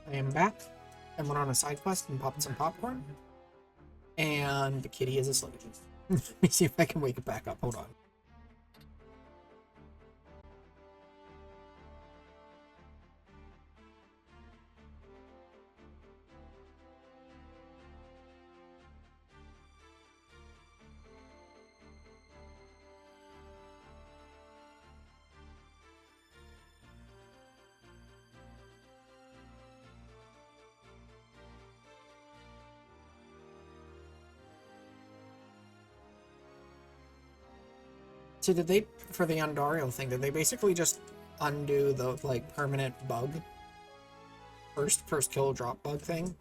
I am back. I went on a side quest and popped some popcorn. And the kitty is asleep. Let me see if I can wake it back up. Hold on. So did they, for the Andariel thing, did they basically just undo the, like, permanent bug? First kill drop bug thing?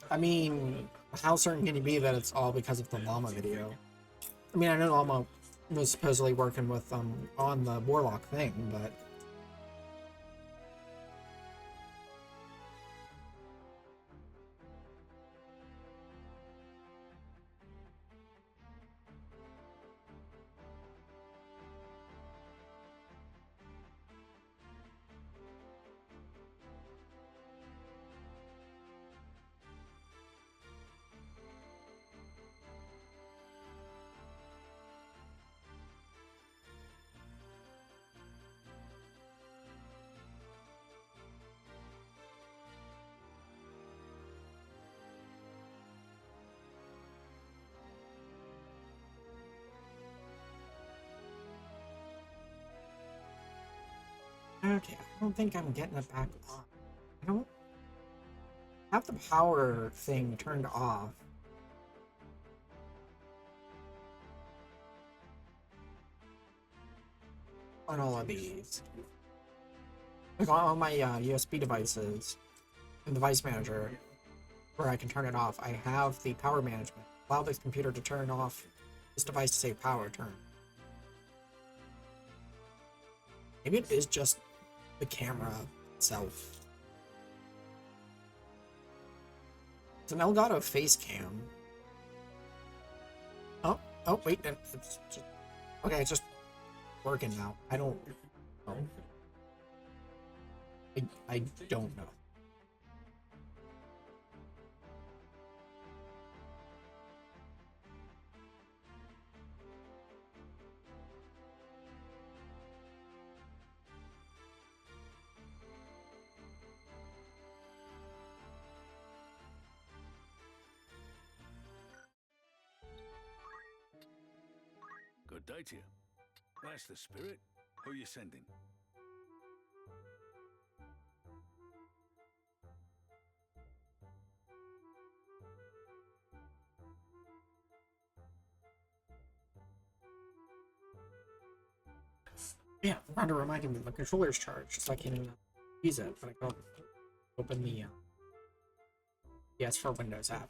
I mean, how certain can you be that it's all because of the llama video? I mean, I know llama was supposedly working with on the warlock thing, but okay, I don't think I'm getting it back on. I don't have the power thing turned off. On all of these. Like on all my USB devices, and device manager, where I can turn it off, I have the power management. Allow this computer to turn off this device to save power turn. Maybe it is just the camera itself. It's an Elgato face cam. Oh, wait, it's just, okay, it's just working now. I don't know. I don't know. Good day to you. That's the spirit. Who you sending? Yeah, Rhonda reminded me my controller's charged, so I can use it, but I can open the PS for Windows app.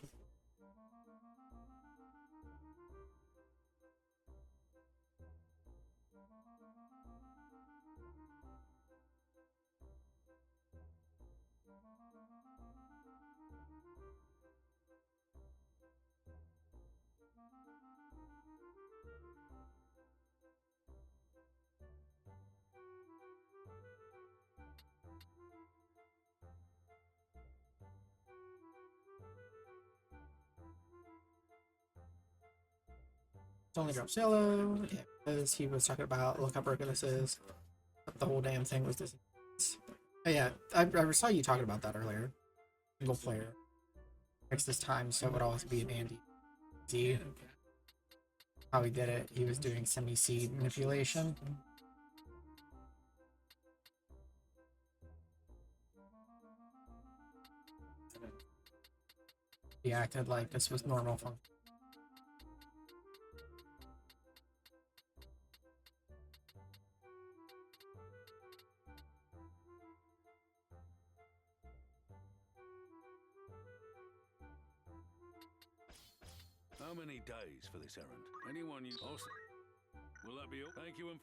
only drops yellow. Yeah, because he was talking about look how broken this is. But the whole damn thing was this. But yeah, I saw you talking about that earlier. Single player. Next this time, so it would always be an Andy. See how he did it? He was doing semi-seed manipulation. He acted like this was normal function. How many days for this errand? Anyone you also... Will that be all? Thank you and...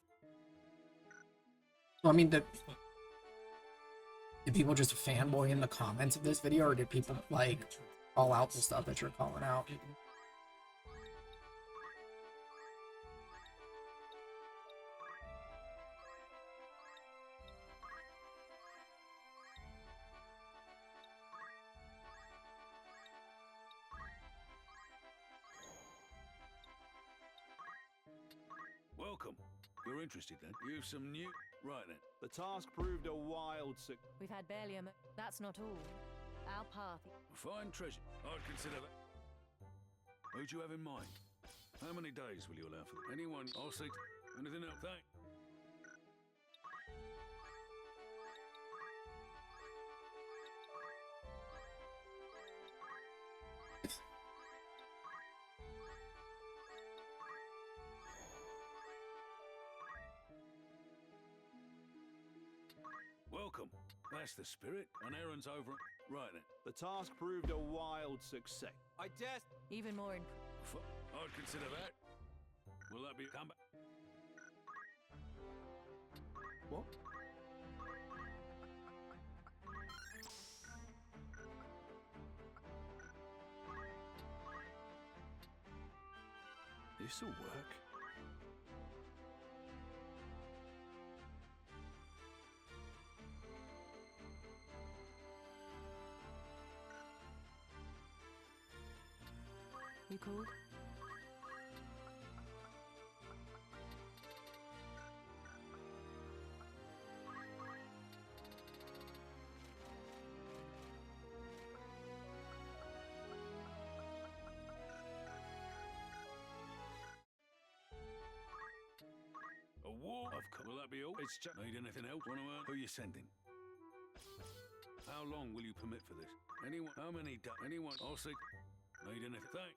Well, I mean, did people just fanboy in the comments of this video, or did people, like, call out the stuff that you're calling out? Welcome. You're interested then? You've some new... Right then. The task proved a wild success. We've had barely a That's not all. Our path... Fine treasure. I'd consider that. Who do you have in mind? How many days will you allow for that? Anyone? I'll see. Anything else? Thank. Welcome. That's the spirit. An errand's over. Right then. The task proved a wild success. I dare. Even more in... I'd consider that. Will that be come back? What? This'll work. You called? A war? Will that be all? It's just... Need anything else? Want to earn? Who you sending? How long will you permit for this? Anyone? How many days? Anyone? I'll see. Need anything? Thank.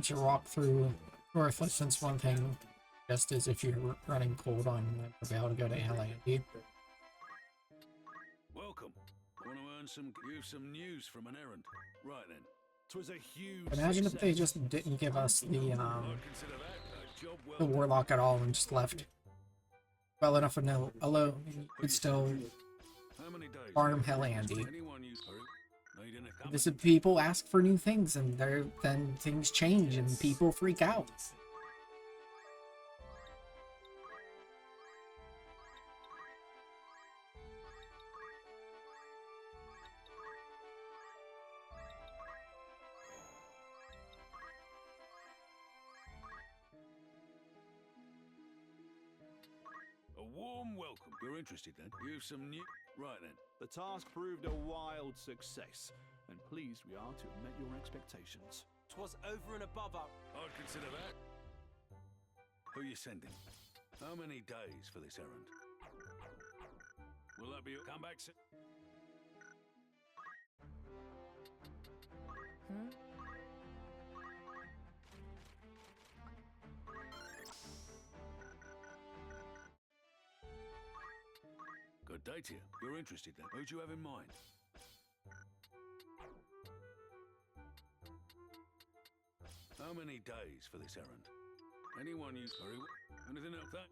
To walk through Worthless, since one thing just is if you're running cold on be able to go to LAND. Welcome. Want to earn some news from an errand? Right then. 'Twas a huge Imagine if success. they just didn't give us I'd consider that a job well the done. warlock at all and just left well enough to know although you could still How many days? farm Hellandy. Anyone you need anything? This is people ask for new things and then things change and people freak out. A warm welcome. You're interested then? You've some new... Right then. The task proved a wild success, and pleased we are to have met your expectations. 'Twas over and above our... I'd consider that. Who you sending? How many days for this errand? Will that be... Come back soon. Hmm? Good day to you. You're interested then? Who do you have in mind? How many days for this errand? Anyone you... Very well. Anything else? That?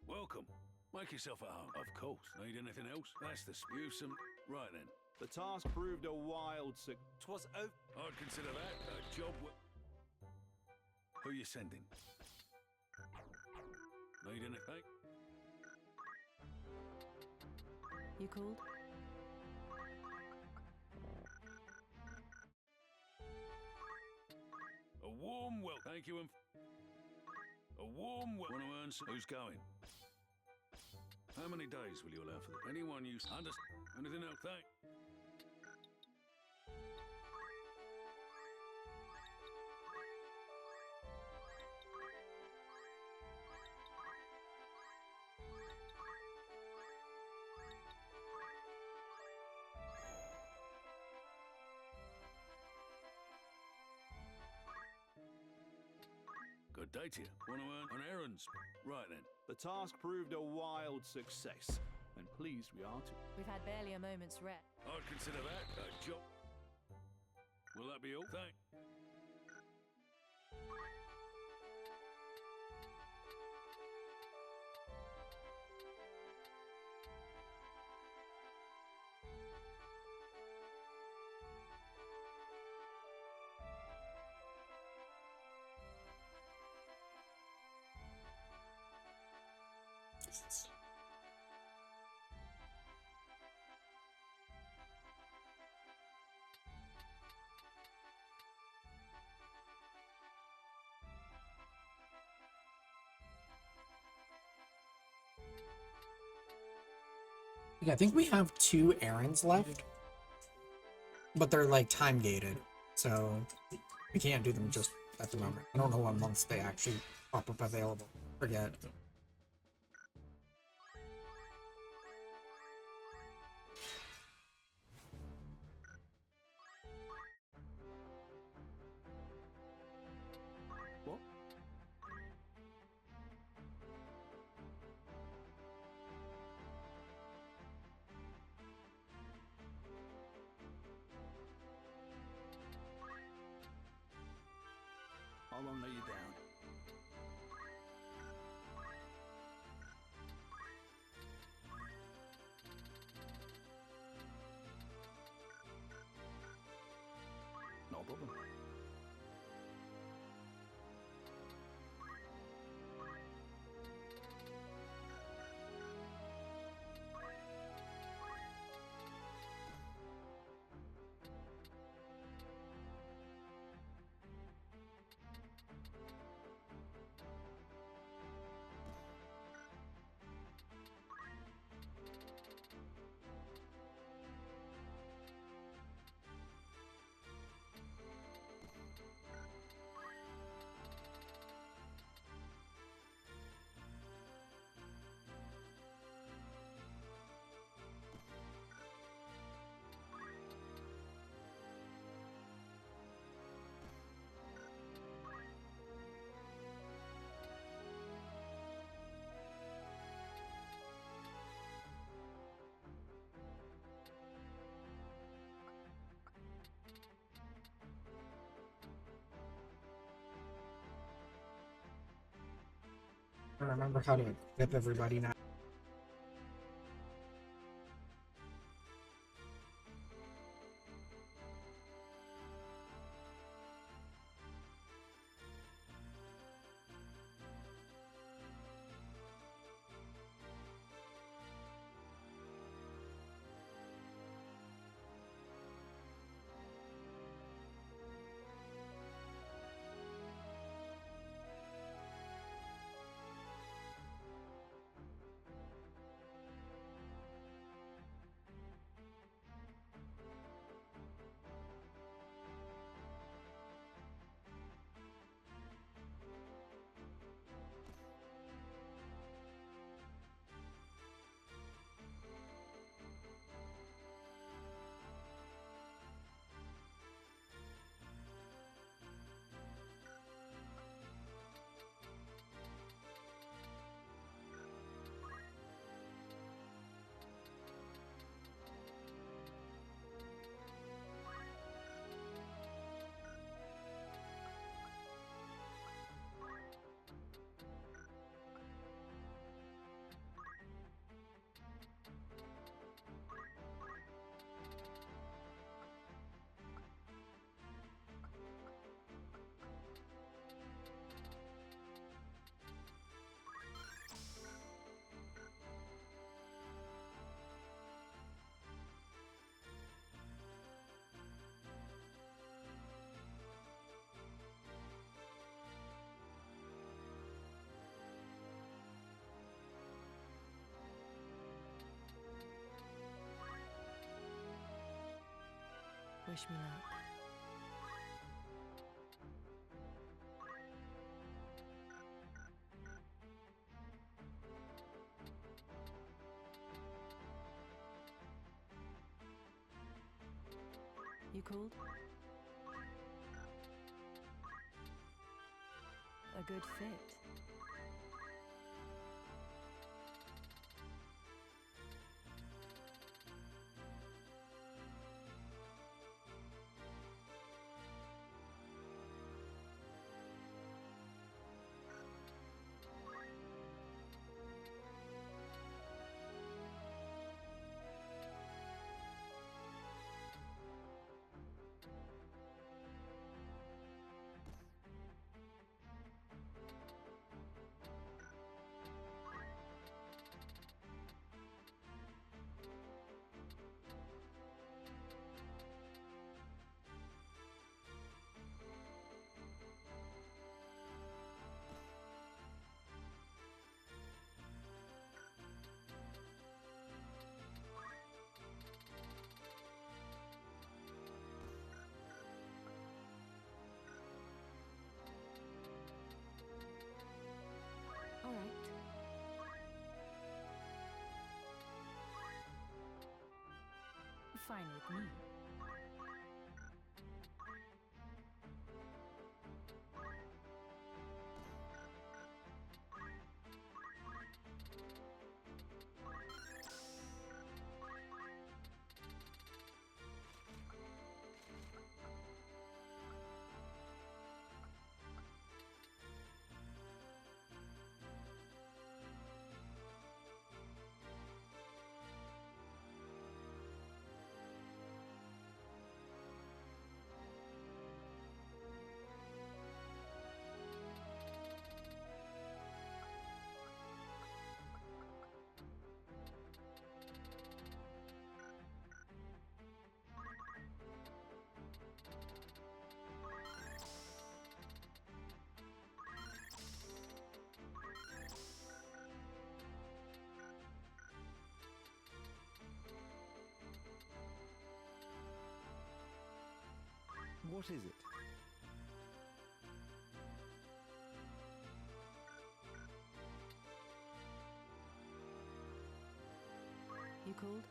Welcome. Make yourself at home. Of course. Need anything else? That's the use some. Right then. The task proved a wild success. 'Twas I'd consider that a job. Who you sending? Need anything? You called? A warm well. Thank you and. A warm well. Want to earn some? Who's going? How many days will you allow for that? Anyone you understand? Anything else? Thank. Good day to you. Want to earn an errands? Right then. The task proved a wild success, and pleased we are to. We've had barely a moment's rest. I'd consider that a job. Will that be all? Thank. Yeah, I think we have 2 errands left, but they're like time gated, so we can't do them just at the moment. I don't know what months they actually pop up available. Forget. What? How long lay you down? No problem. I don't remember how to equip everybody now. Wish me luck. You called? A good fit. All right. Fine with me. What is it? You called?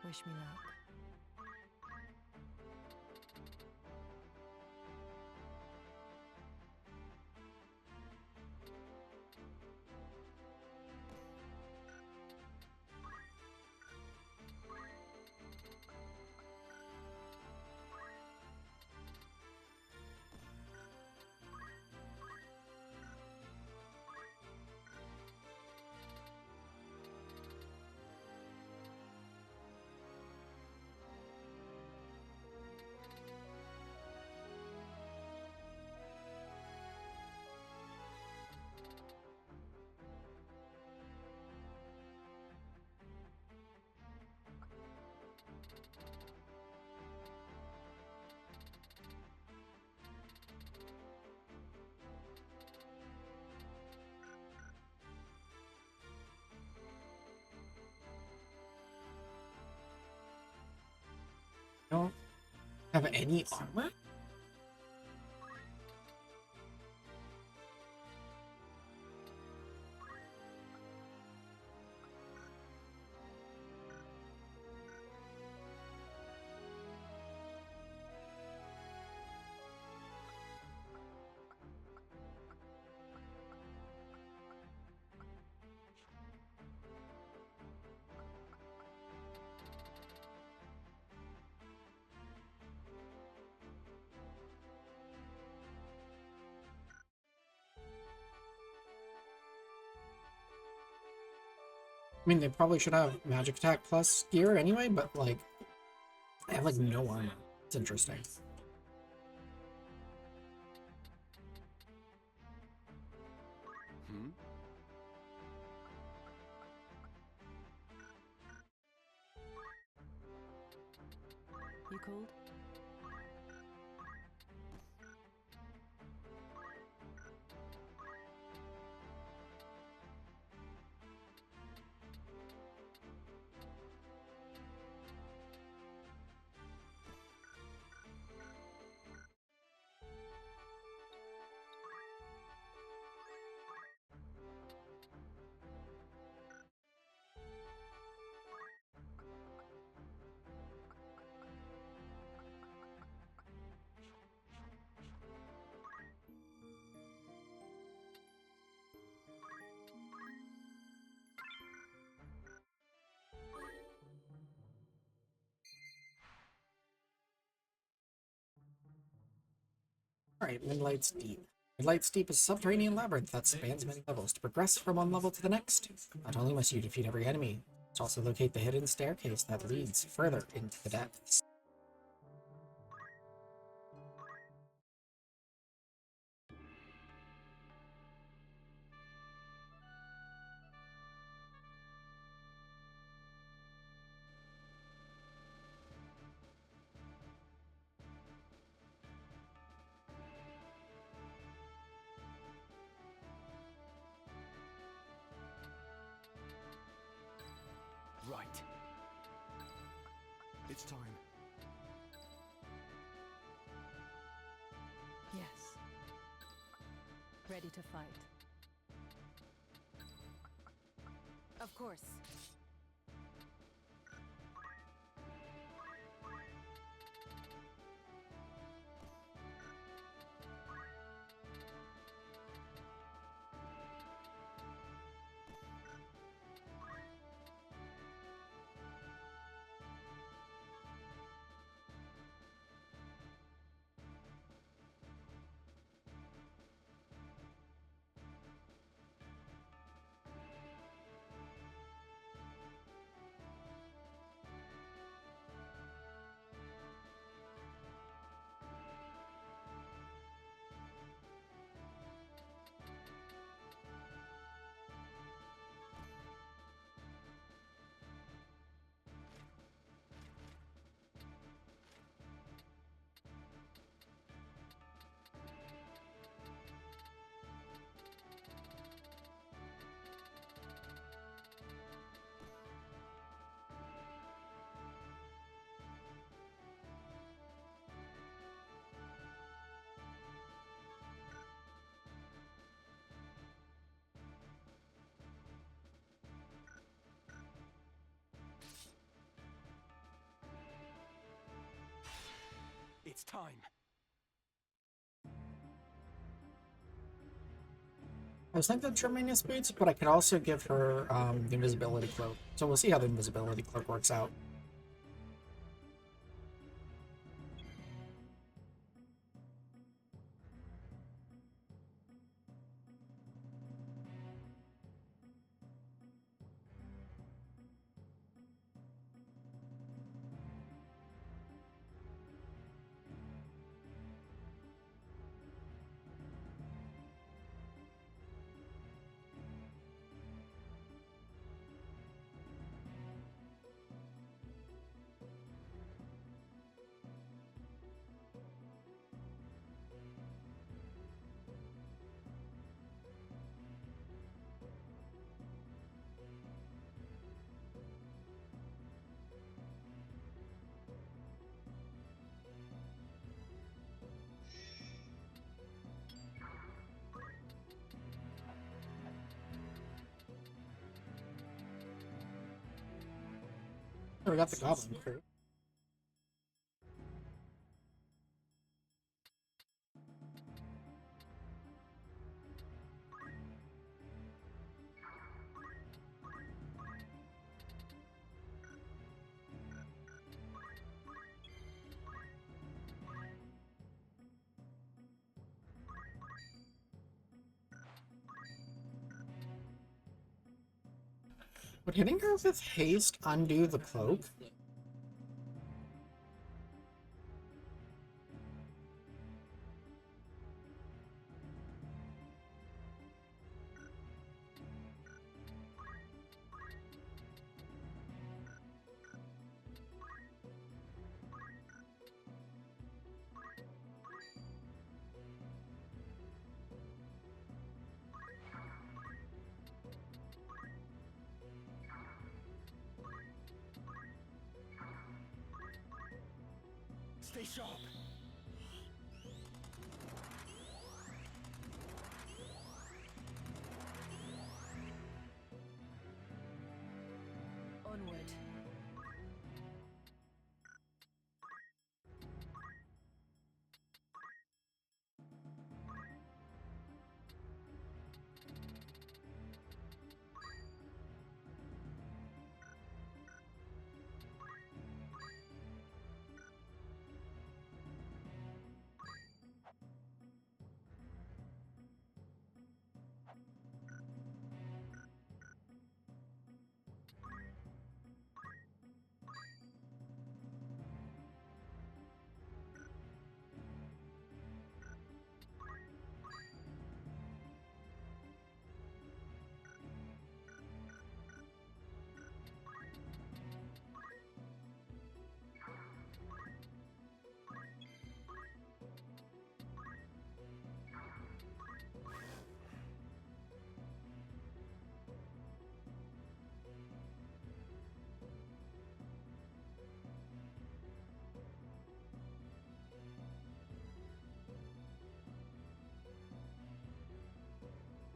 Wish me luck. Don't have any armor? I mean, they probably should have magic attack plus gear anyway, but like, I have like no armor. It's interesting. Hmm? You called? Alright, Midlight's Deep. Midlight's Deep is a subterranean labyrinth that spans many levels. To progress from one level to the next, not only must you defeat every enemy, but also locate the hidden staircase that leads further into the depths. Right. It's time. Yes. Ready to fight. Of course. It's time. I was thinking Tremendous Boots, but I could also give her the Invisibility Cloak. So we'll see how the Invisibility Cloak works out. Oh, we got the Goblin Crew. Would hitting her with haste undo the cloak? Stay sharp. Onward.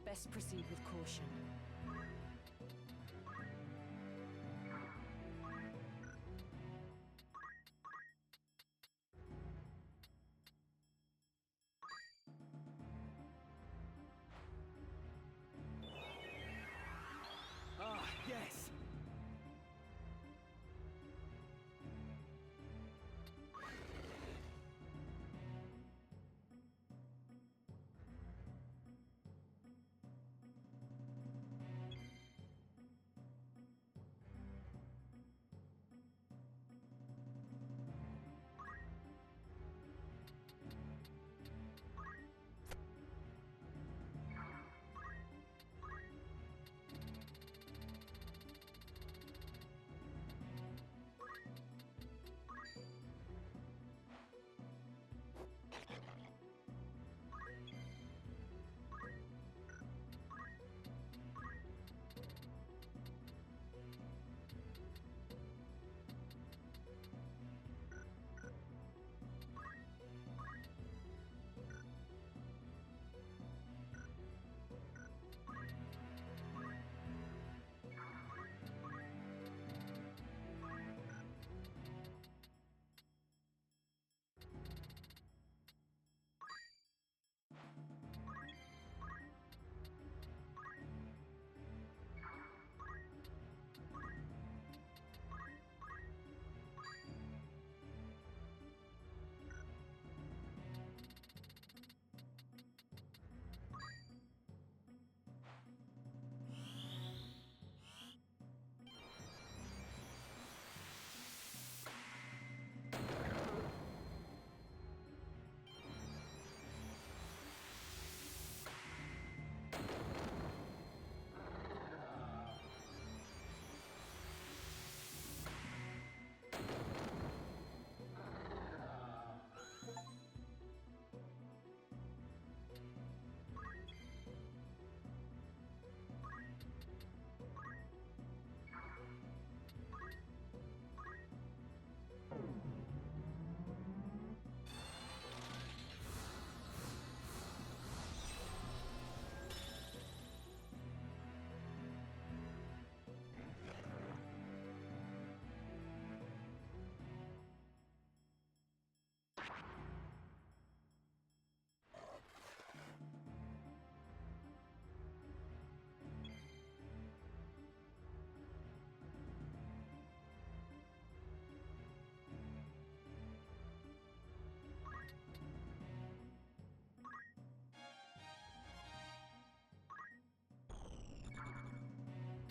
Best proceed with caution. Ah, yes!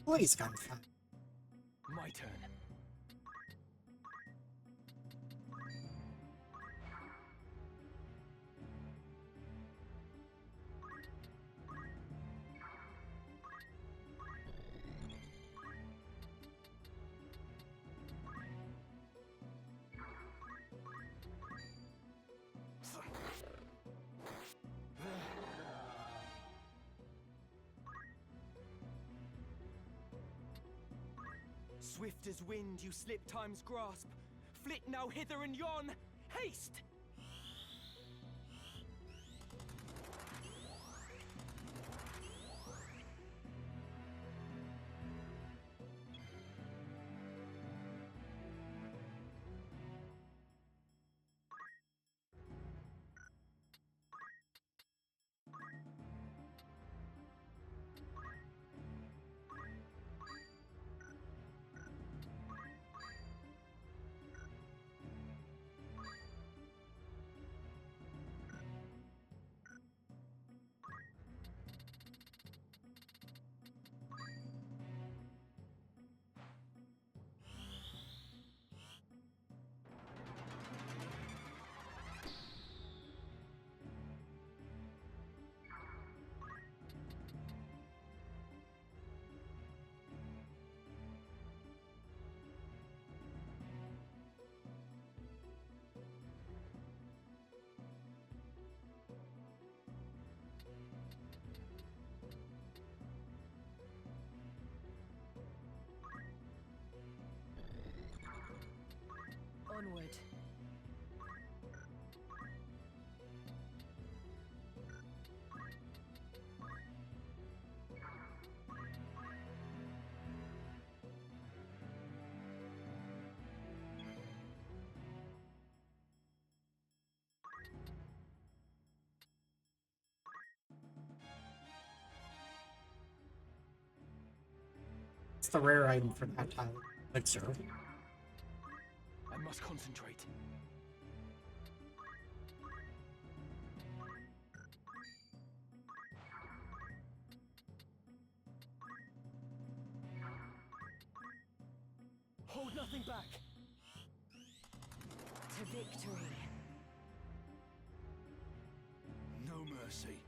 Please come fun. turn. Swift as wind, you slip time's grasp. Flit now hither and yon. Haste! Onward. It's the rare item for that tile. Elixir. I must concentrate. Hold nothing back. To victory. No mercy.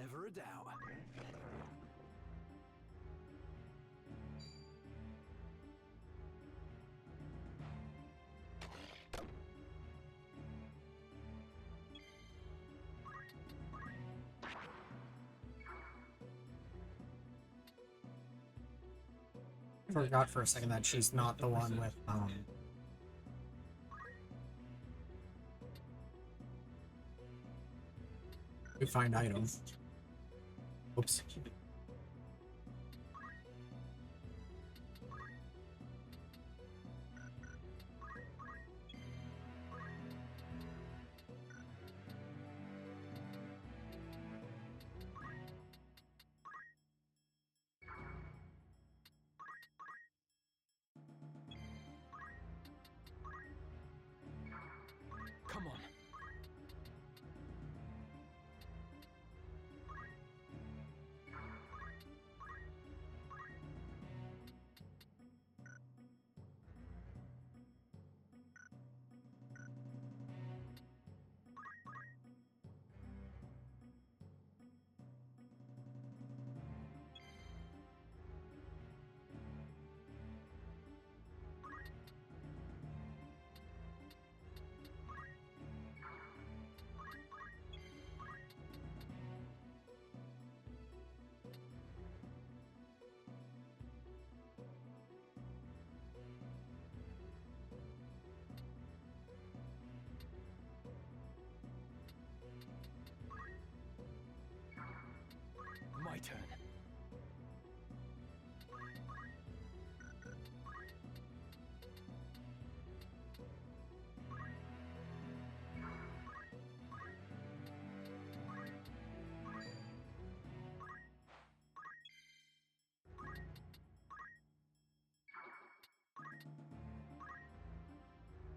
Never a doubt. Forgot for a second that she's not the one with we find items. Oops. Come on. My turn.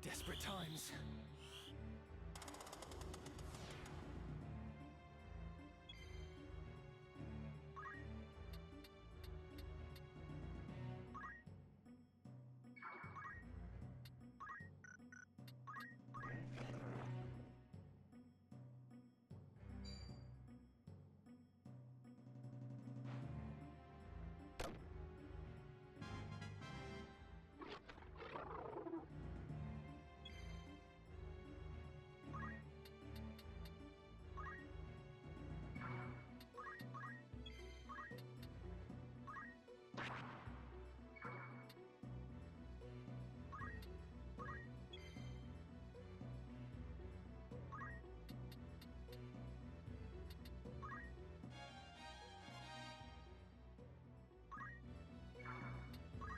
Desperate times.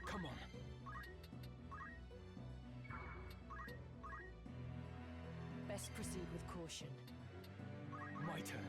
Come on. Best proceed with caution. My turn.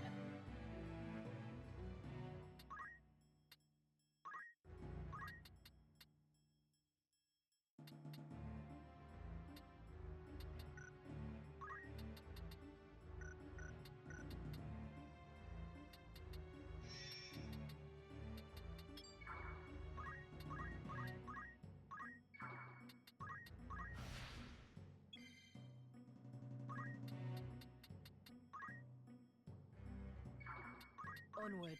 Onward.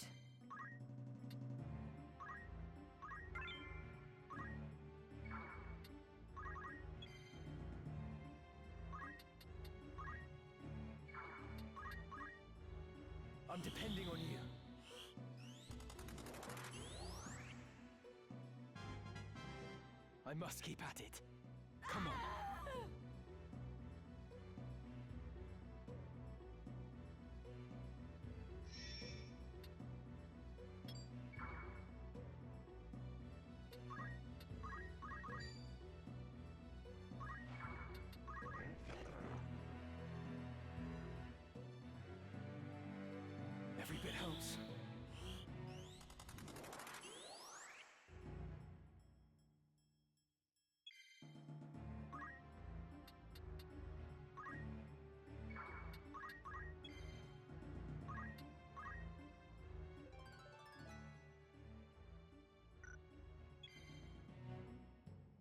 I'm depending on you. I must keep at it. Come on. Every bit helps.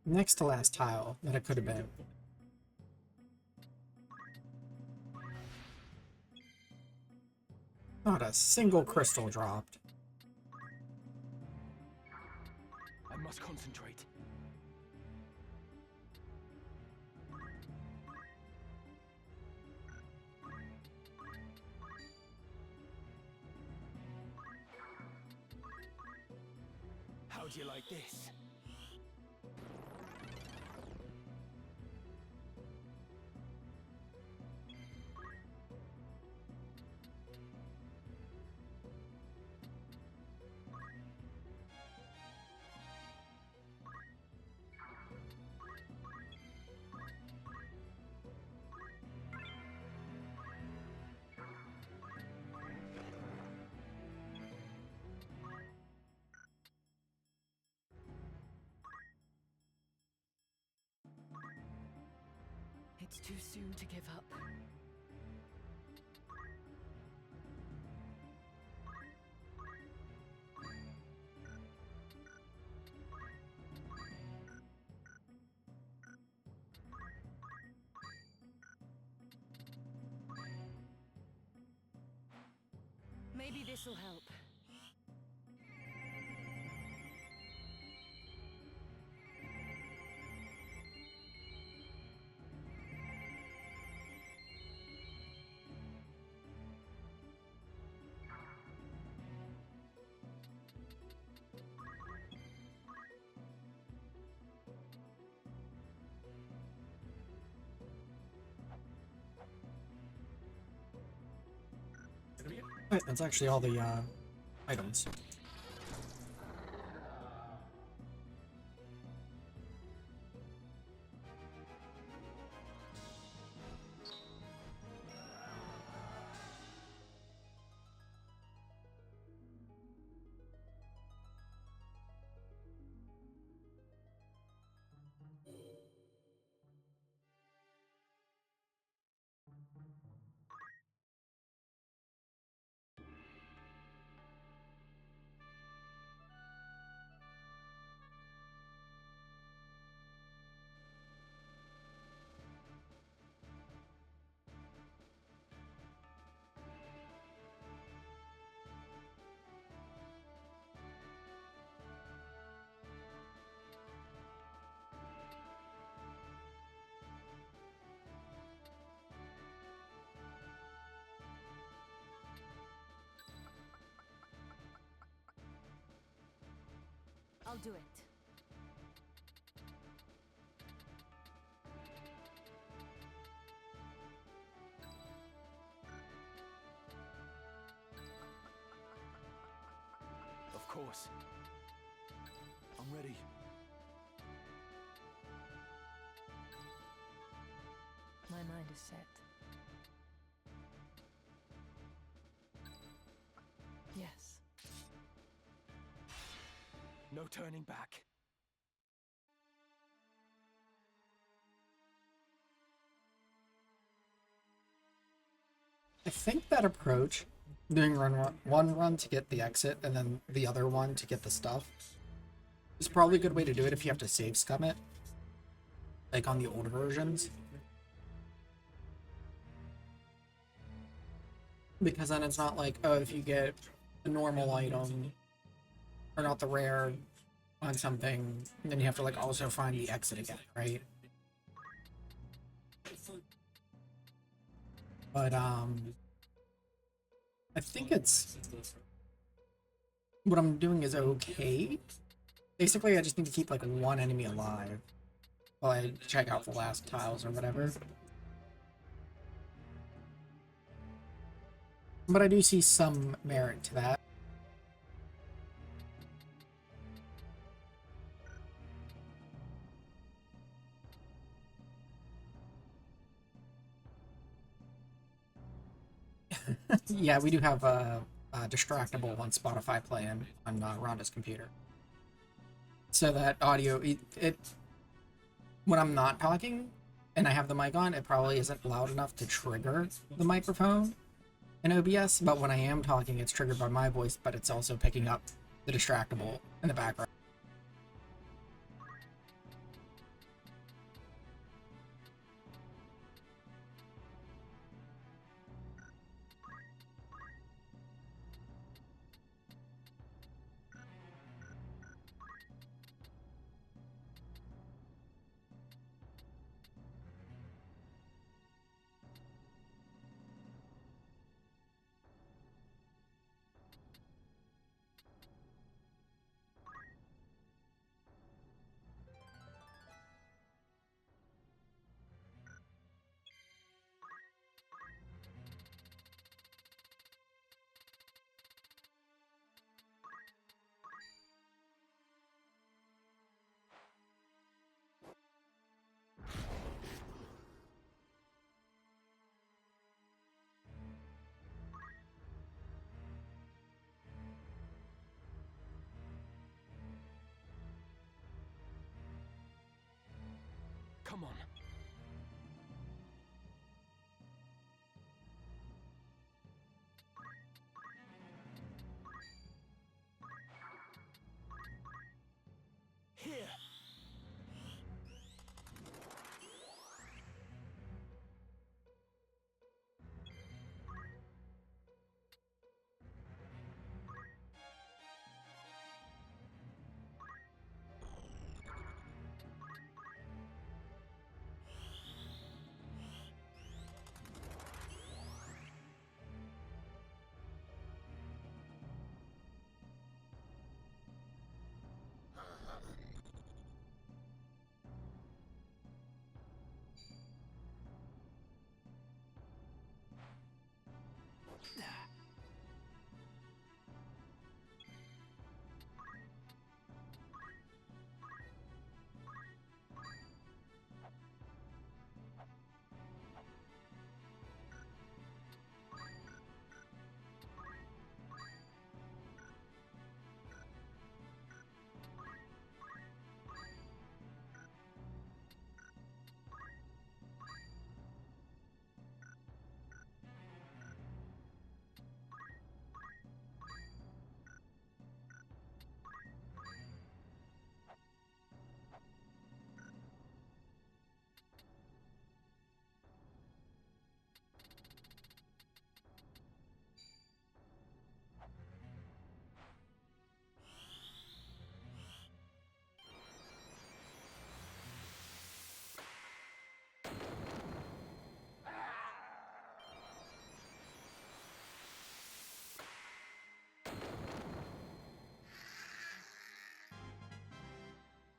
Next to last tile that it could have been. Oh, Not a single crystal dropped. I must concentrate. How do you like this? It's too soon to give up. Maybe this'll help. Right, that's actually all the items. I'll do it. Of course. I'm ready. My mind is set. Yes. No turning back. I think that approach, doing one run to get the exit and then the other one to get the stuff, is probably a good way to do it if you have to save scum it, like on the old versions. Because then it's not like, oh, if you get a normal item, or not the rare, on something, then you have to like also find the exit again, right? But I think it's what I'm doing is okay. Basically, I just need to keep like one enemy alive while I check out the last tiles or whatever. But I do see some merit to that. Yeah, we do have a distractible on Spotify playing on Rhonda's computer. So that audio, when I'm not talking and I have the mic on, it probably isn't loud enough to trigger the microphone in OBS, but when I am talking, it's triggered by my voice, but it's also picking up the distractible in the background.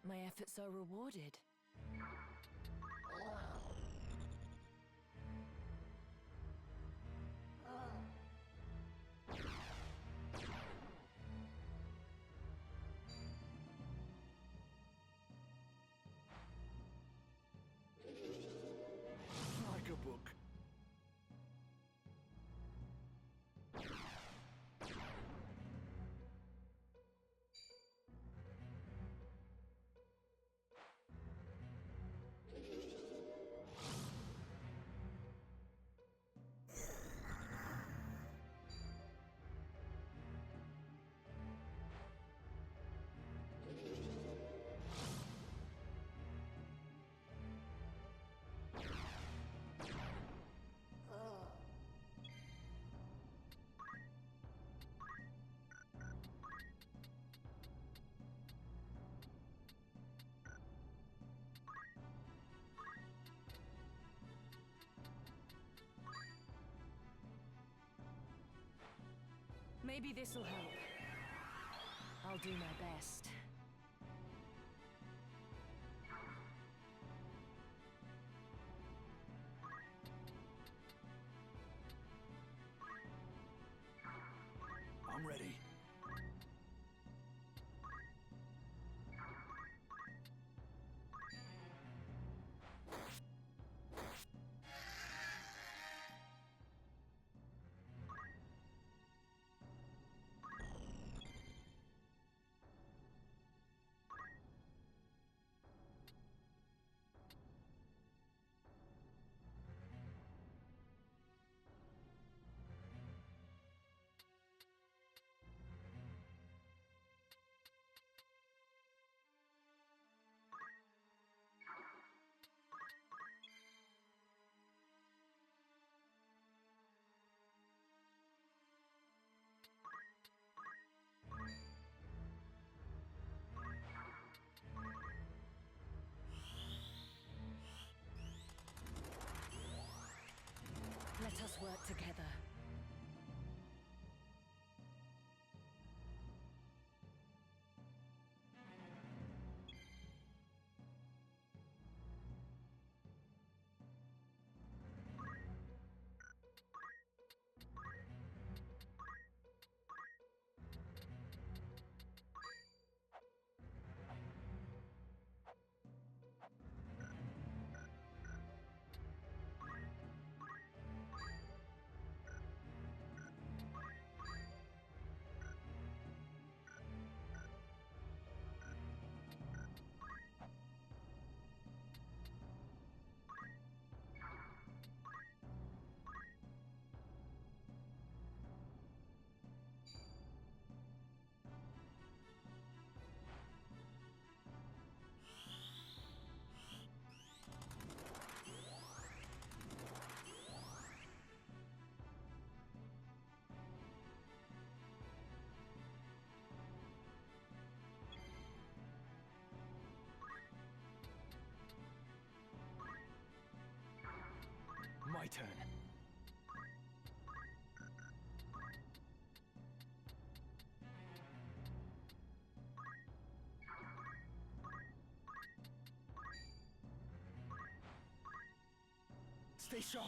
My efforts are rewarded. Like a book. Maybe this'll help. I'll do my best. I'm ready. Let us work together. My turn. Stay sharp.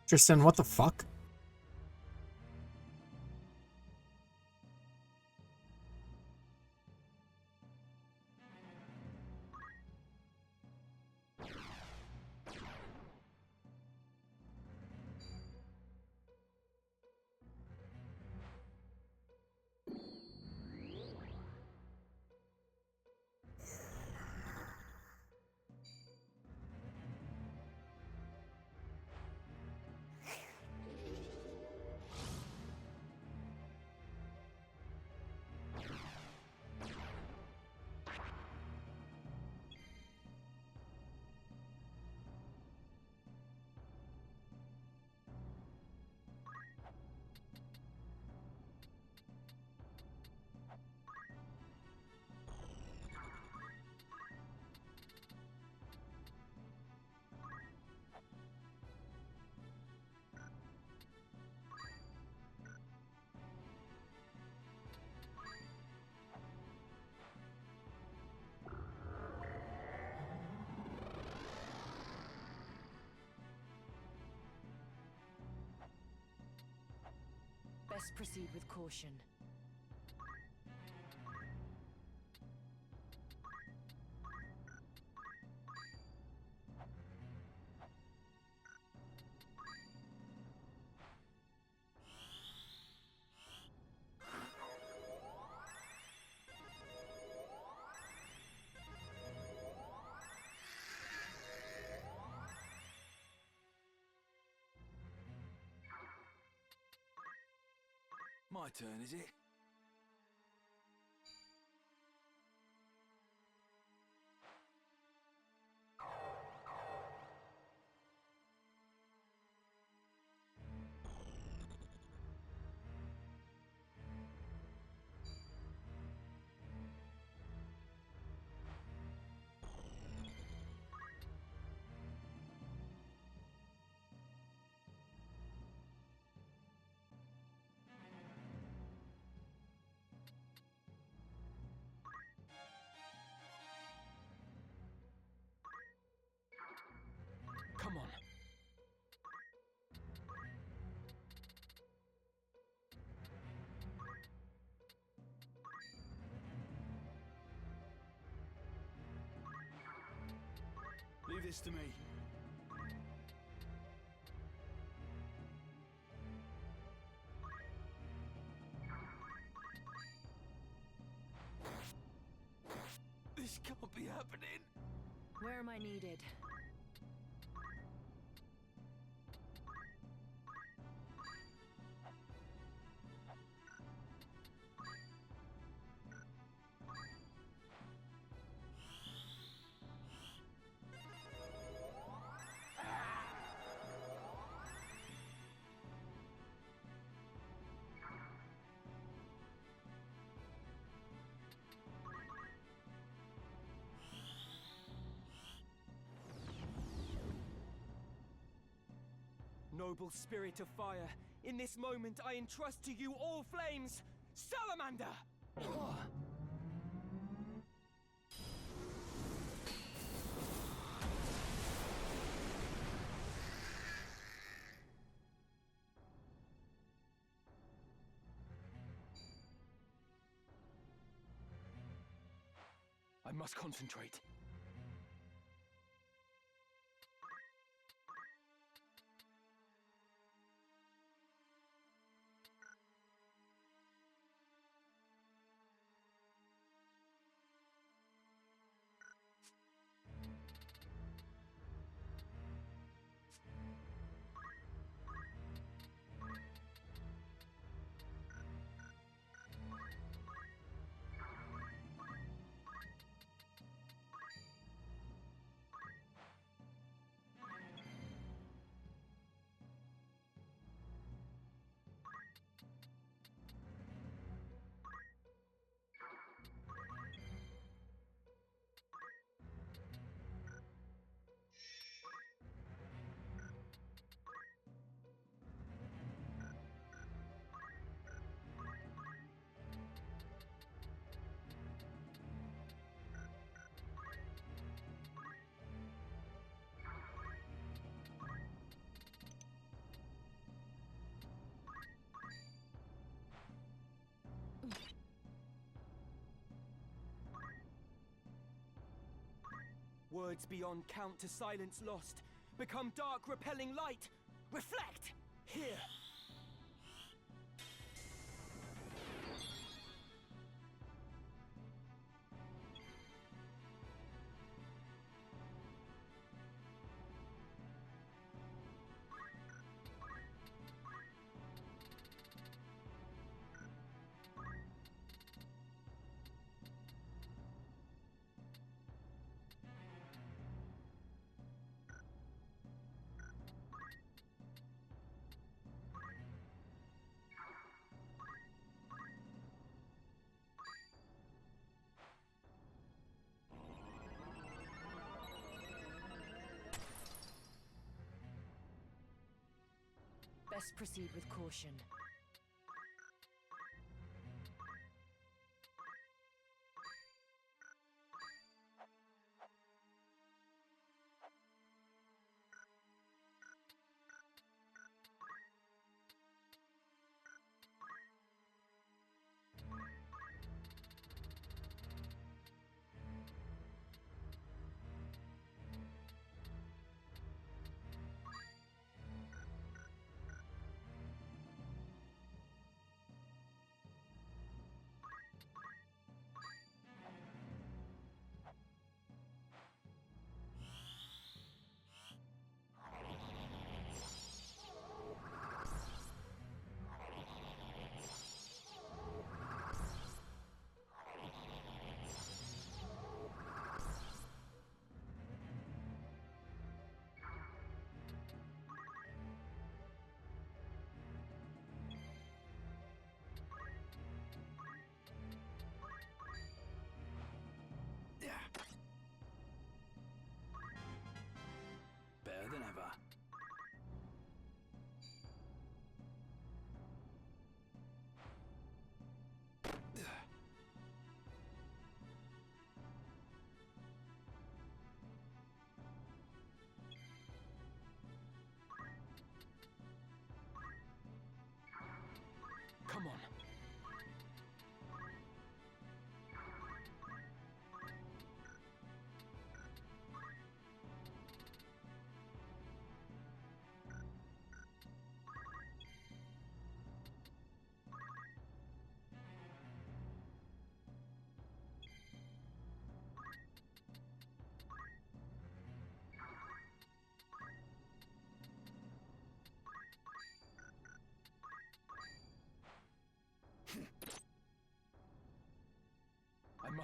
Tristan, what the fuck? Best proceed with caution. My turn, is it? Come on. Leave this to me. This can't be happening. Where am I needed? Noble spirit of fire, in this moment I entrust to you all flames! Salamander! I must concentrate. Words beyond count to silence lost. Become dark, repelling light. Reflect! Here! Best proceed with caution.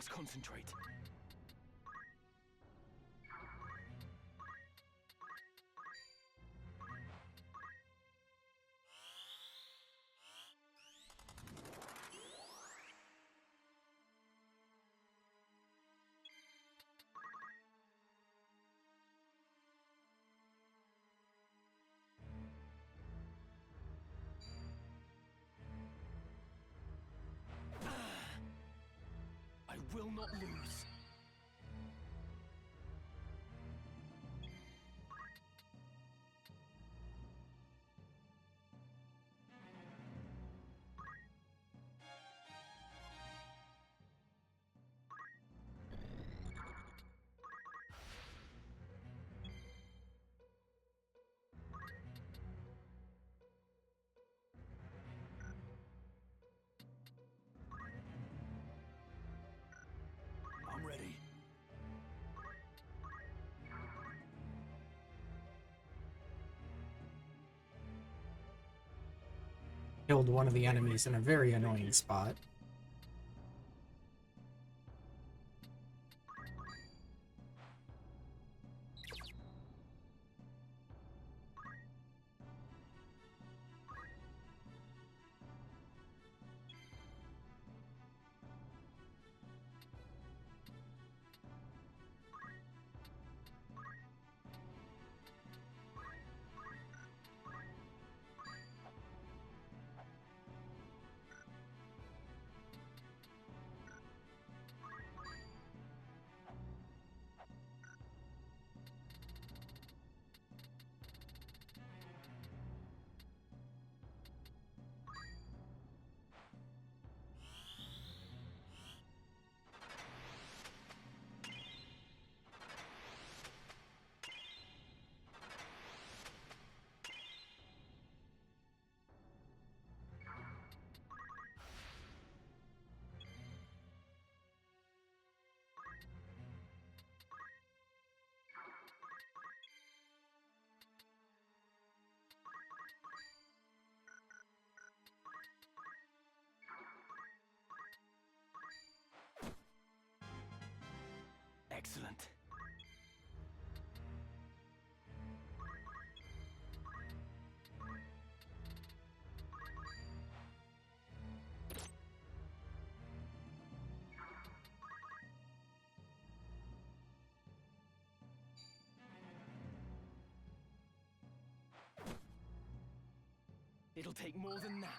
must concentrate. I will not lose. I'm ready. Killed one of the enemies in a very annoying spot. Excellent. It'll take more than that.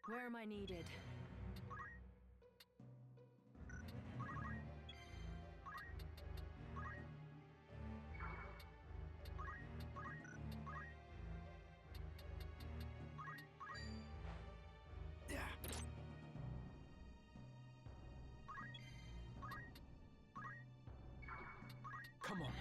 Where am I needed? Come on.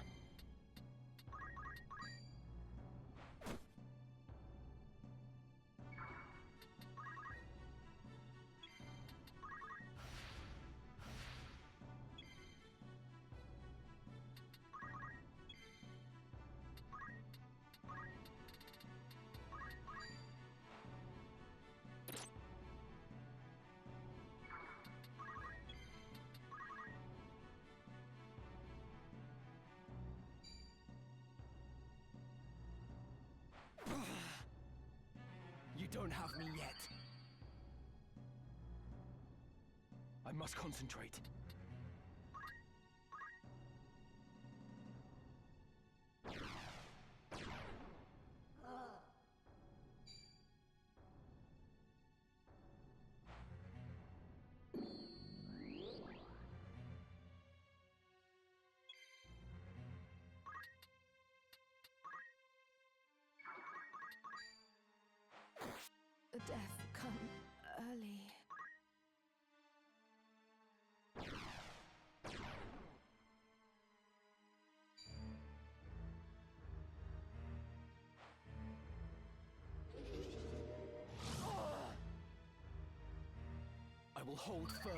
You don't have me yet. I must concentrate. Death come early. I will hold firm.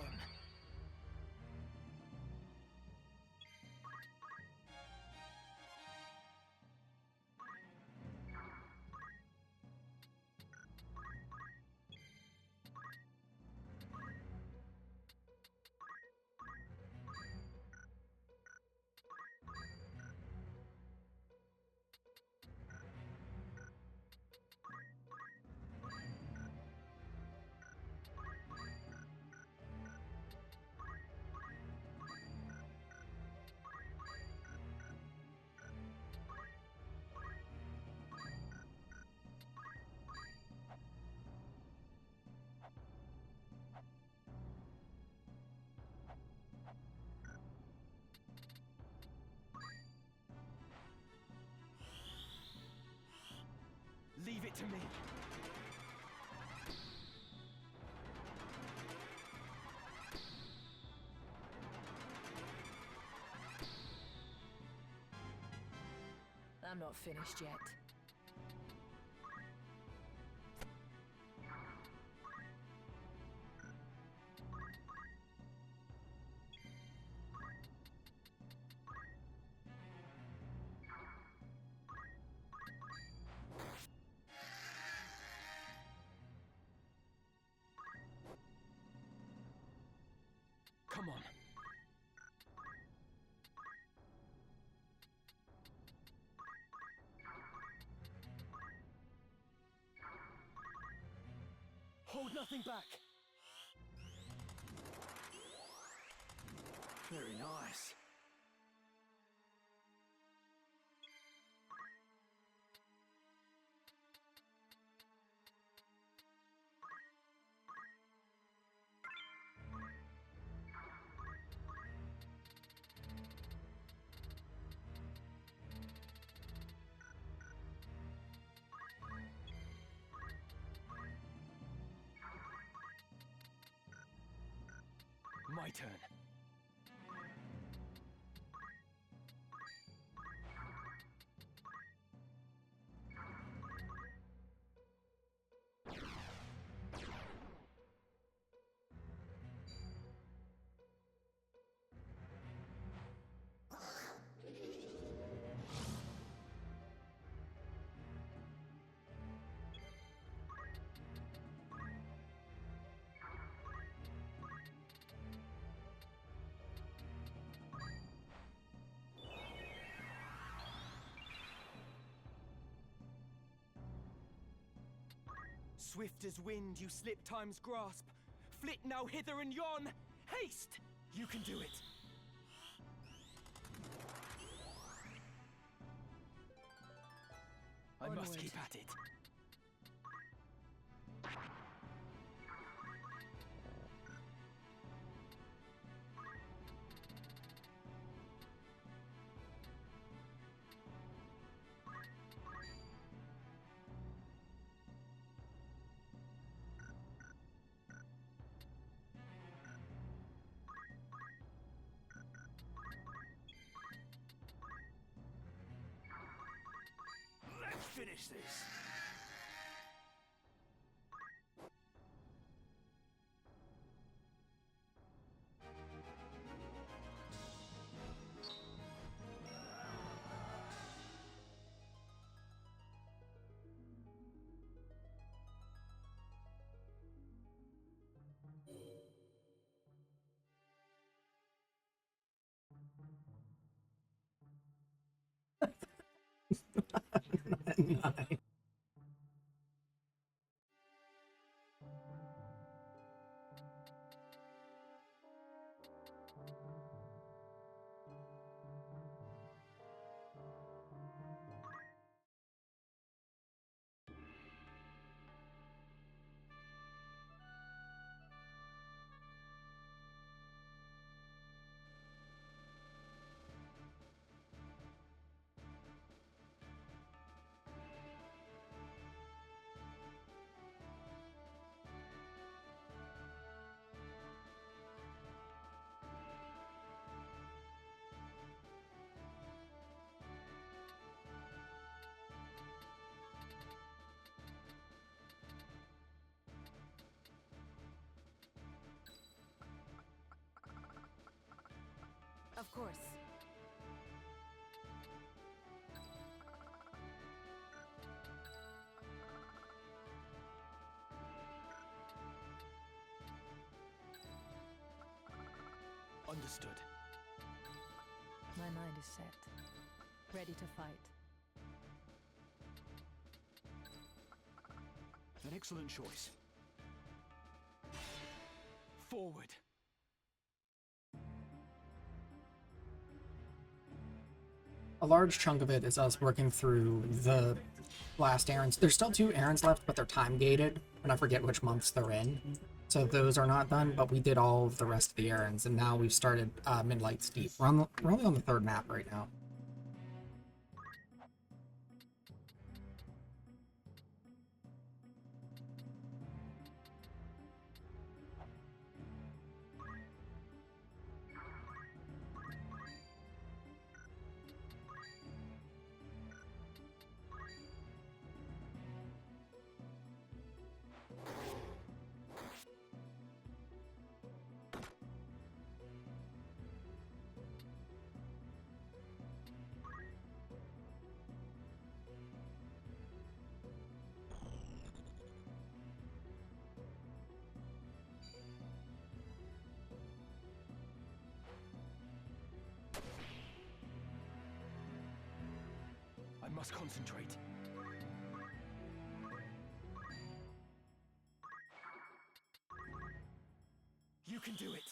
to me. I'm not finished yet. Come on. Hold nothing back. Very nice. My turn. Swift as wind, you slip time's grasp. Flit now hither and yon. Haste! You can do it. I must Onward. keep at it. Let's finish this. Of course. Understood. My mind is set. Ready to fight. An excellent choice. Forward. A large chunk of it is us working through the last errands. There's still 2 errands left, but they're time gated, and I forget which months they're in. So those are not done, but we did all of the rest of the errands, and now we've started Midlight Steep. We're only on the 3rd map right now. must concentrate. You can do it.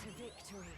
To victory.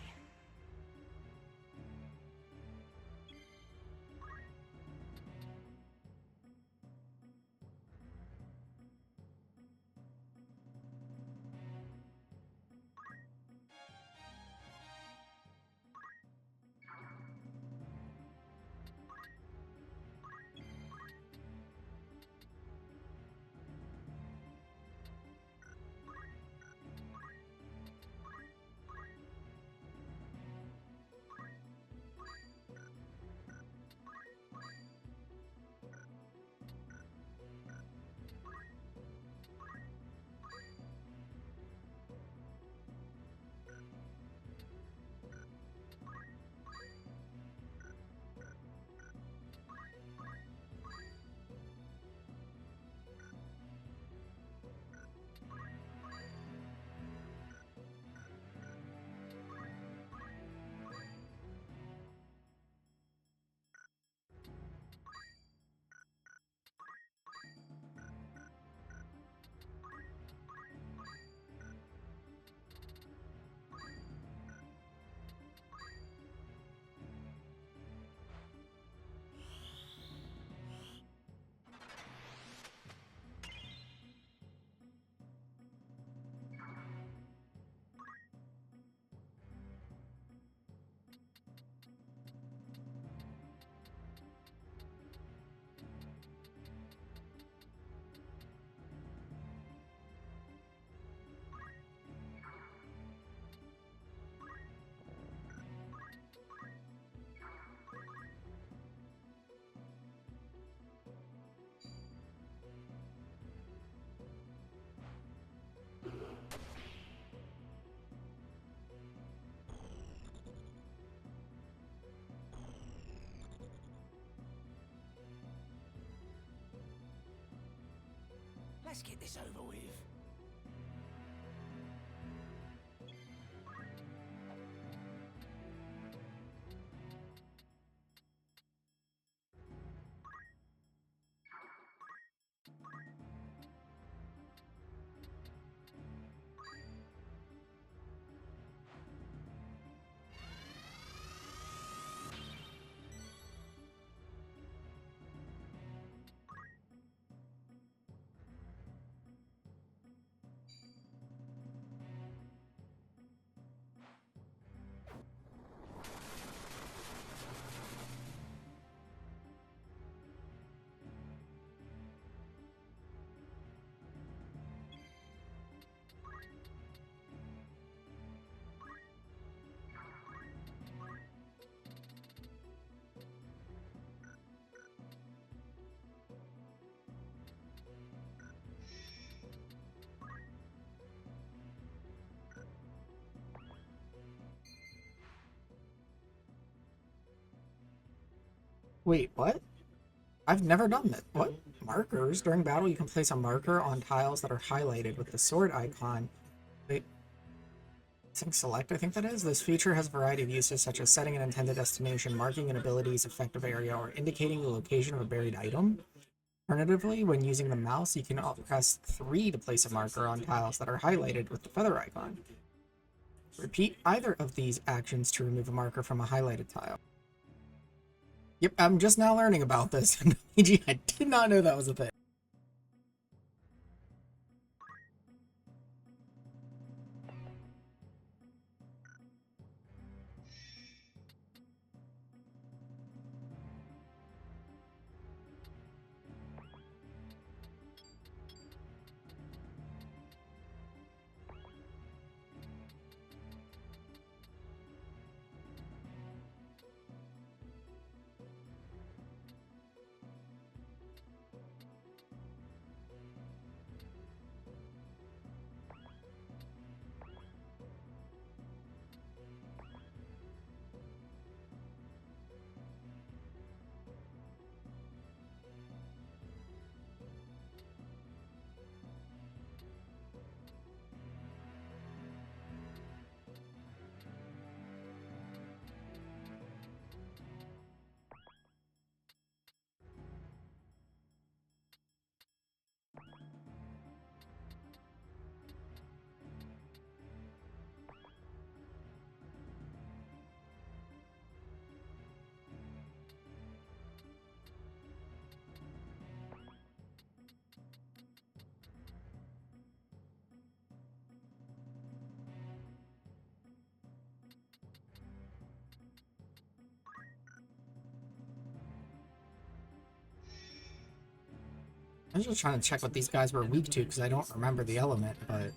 Let's get this over with. Wait, what? I've never done that. What? Markers? During battle, you can place a marker on tiles that are highlighted with the sword icon. Wait. Sync select, I think that is. This feature has a variety of uses, such as setting an intended destination, marking an ability's effective area, or indicating the location of a buried item. Alternatively, when using the mouse, you can press 3 to place a marker on tiles that are highlighted with the feather icon. Repeat either of these actions to remove a marker from a highlighted tile. Yep, I'm just now learning about this. I did not know that was a thing. I was just trying to check what these guys were weak to because I don't remember the element, but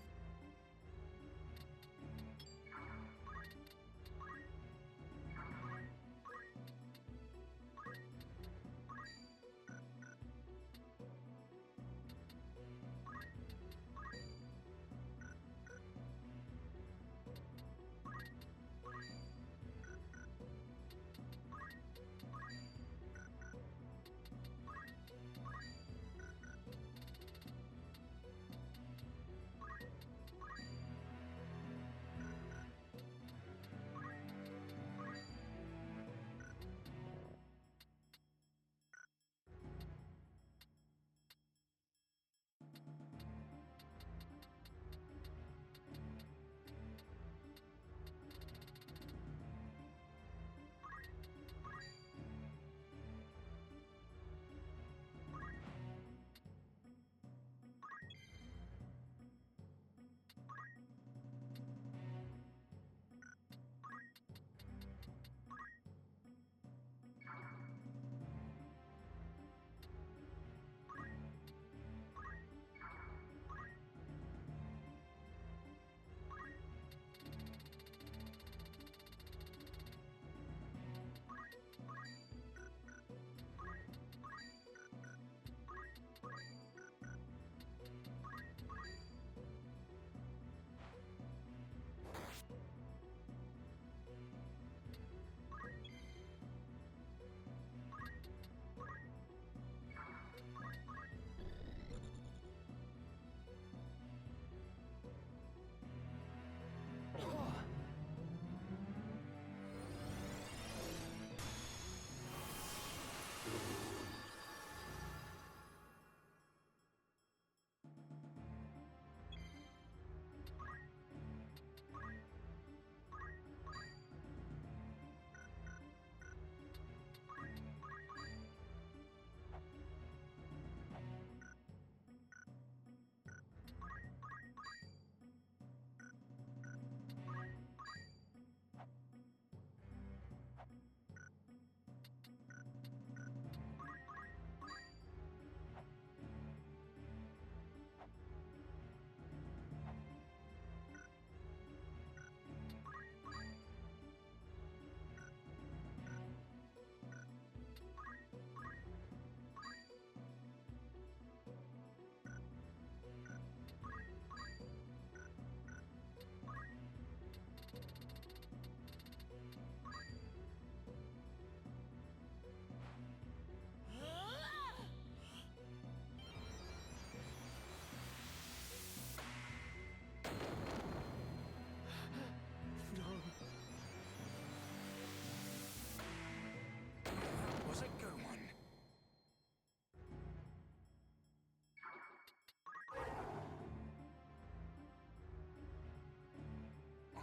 Was it go one?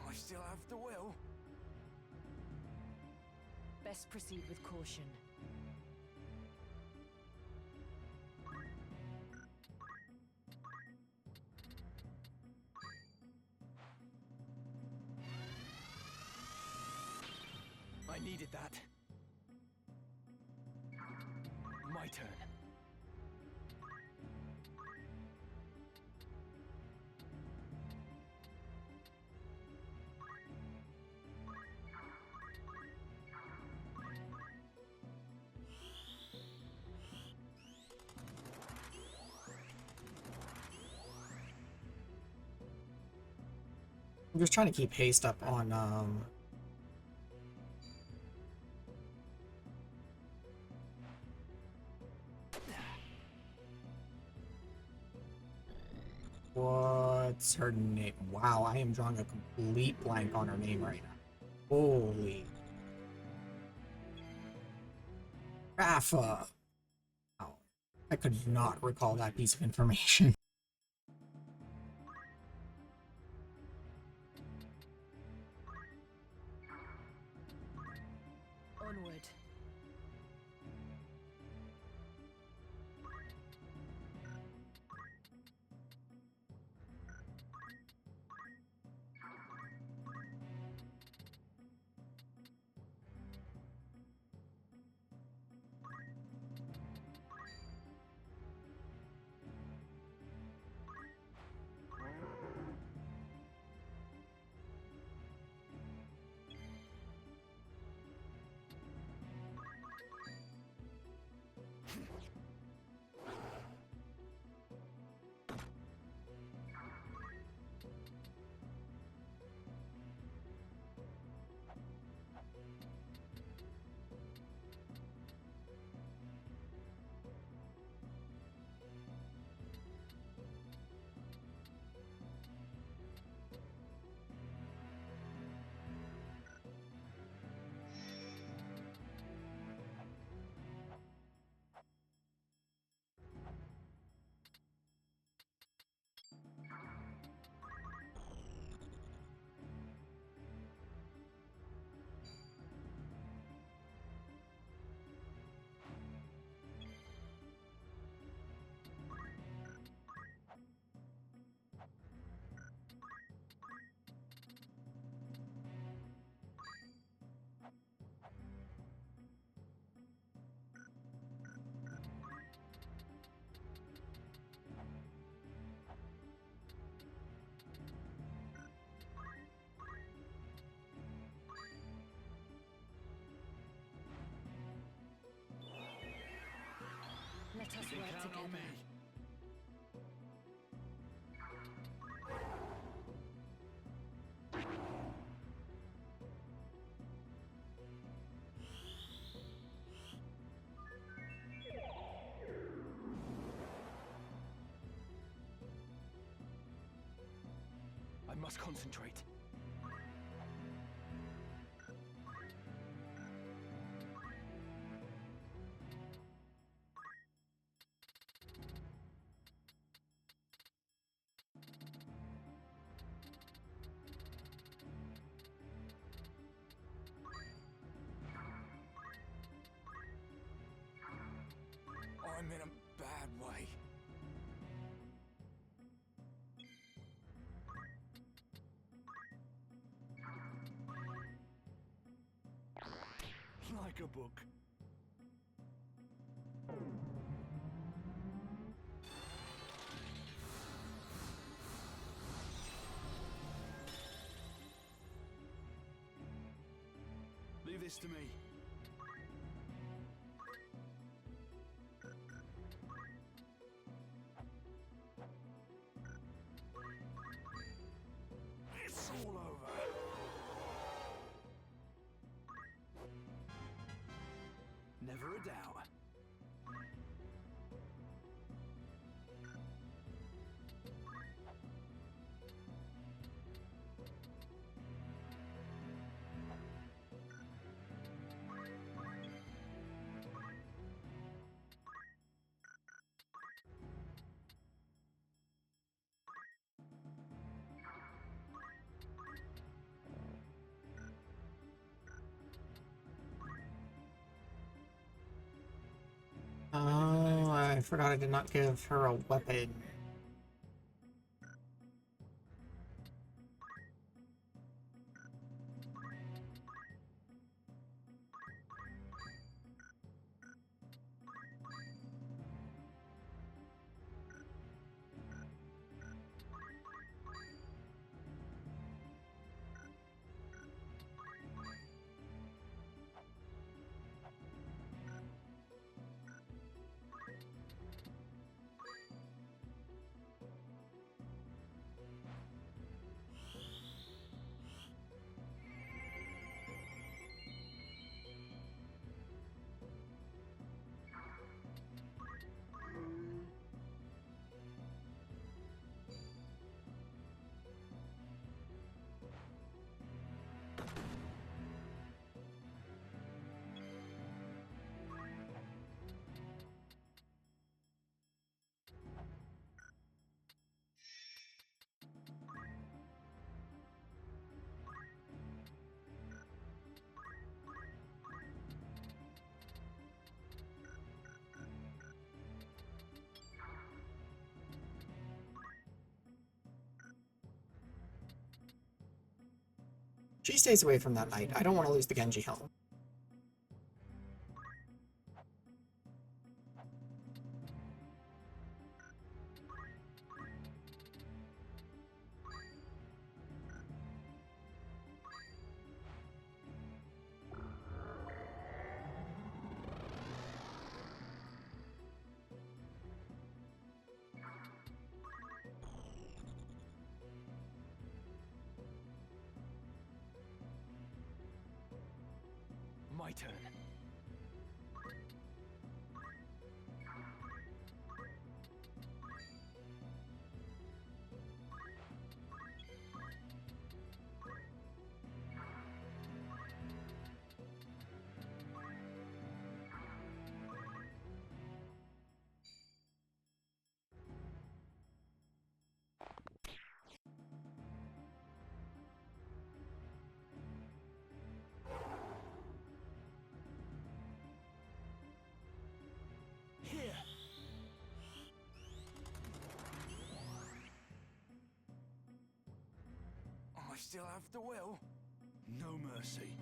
I still have the will. Best proceed with caution. I needed that. My turn. I'm just trying to keep haste up on what's her name? Wow, I am drawing a complete blank on her name right now. Holy Rafa. Wow. I could not recall that piece of information. Onward. together. I must concentrate. I'm in a bad way. Like a book. Leave this to me. It's all over. Never a doubt. Oh, I forgot I did not give her a weapon. She stays away from that knight. I don't want to lose the Genji helm. My turn. Here. I still have the will. No mercy.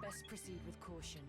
Best proceed with caution.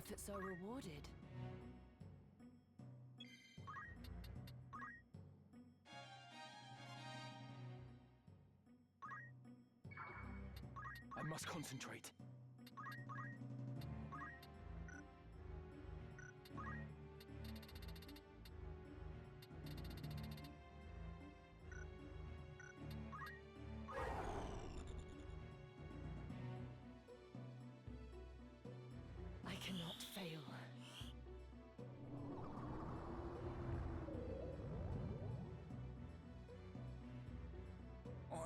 efforts are rewarded. I must concentrate. I cannot fail.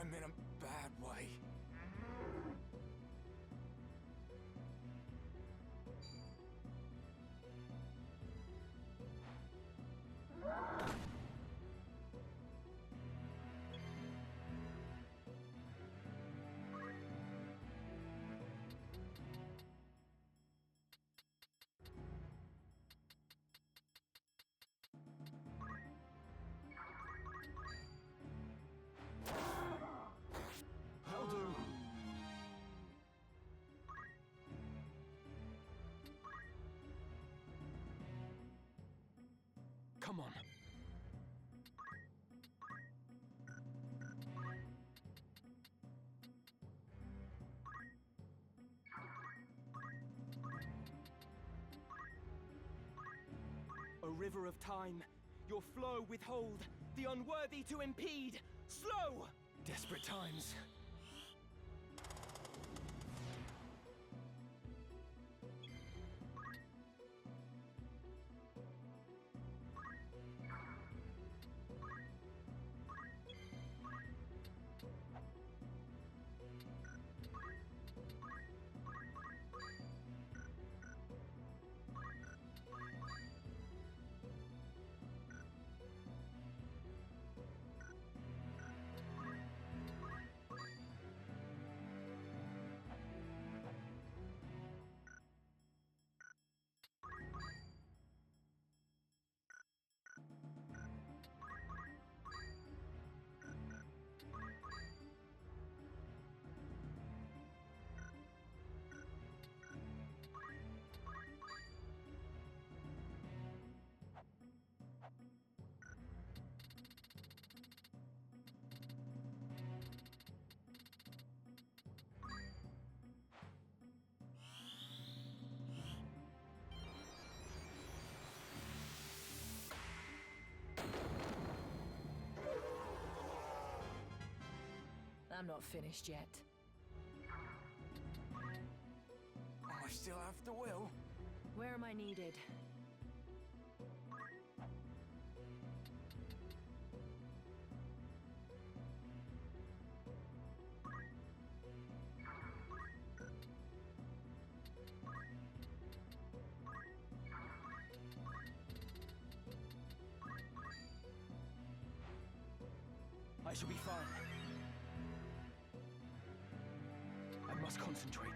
I'm in a bad way. How do? Come on. A river of time, your flow withhold, the unworthy to impede. Slow! Desperate times. I'm not finished yet. I still have the will. Where am I needed? I shall be fine. I must concentrate.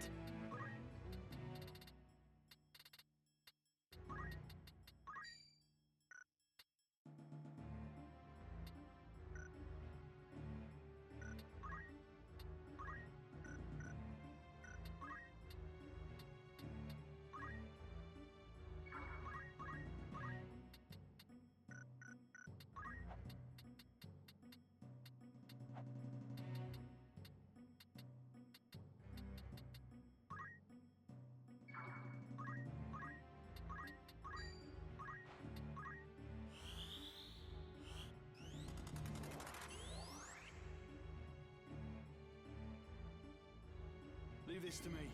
Leave this to me.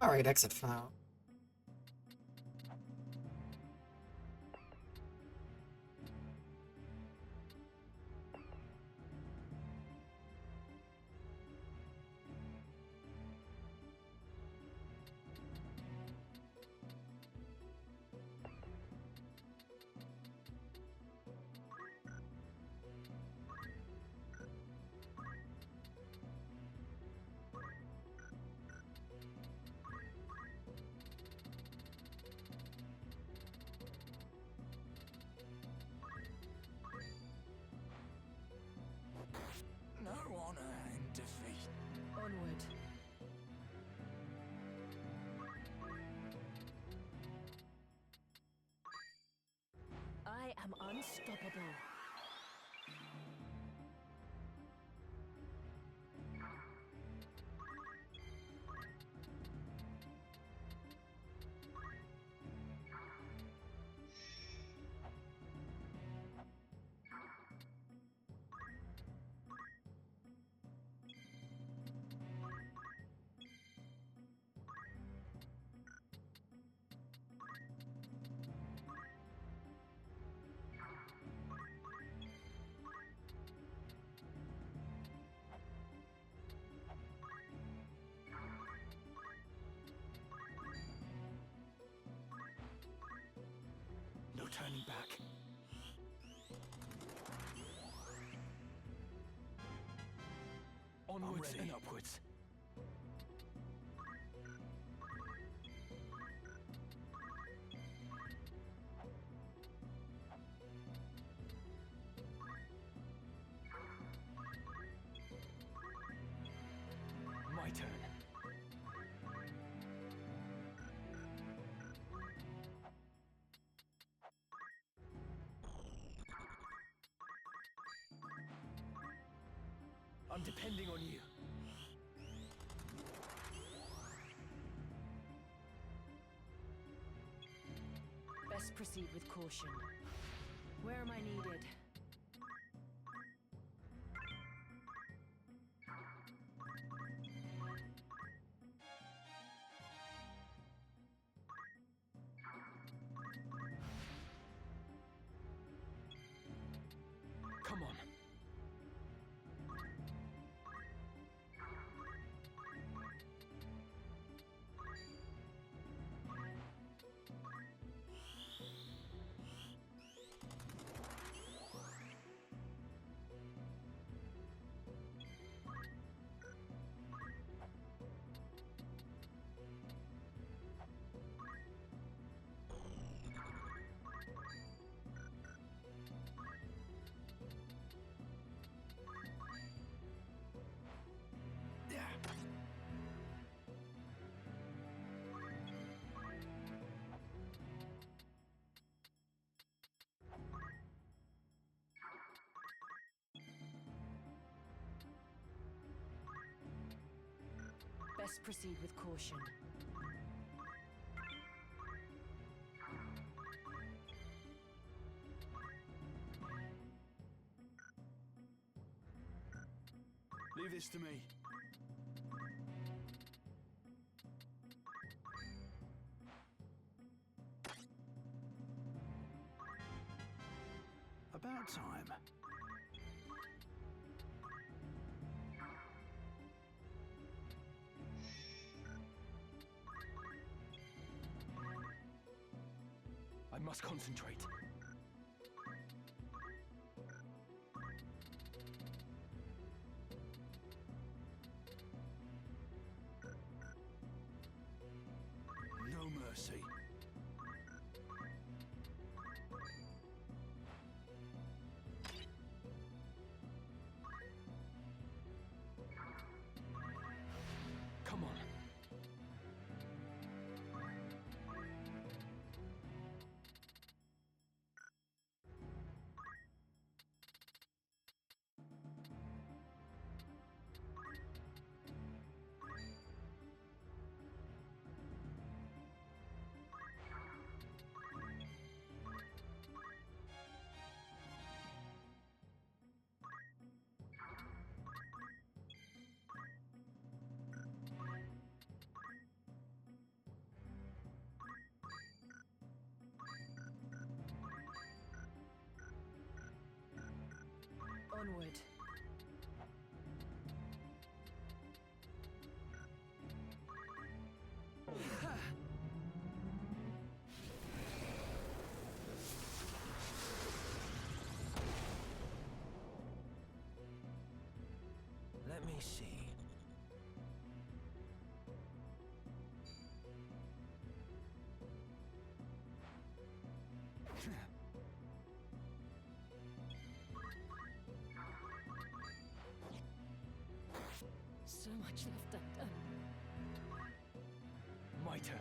Alright, exit file. No honor in defeat. Onward. I am unstoppable. No turning back. Onwards and upwards. My turn. I'm depending on you. Best proceed with caution. Where am I needed? Come on. Best proceed with caution. Leave this to me. About time. I must concentrate. No mercy. Come on. Onward. Let me see. So much left undone. My turn.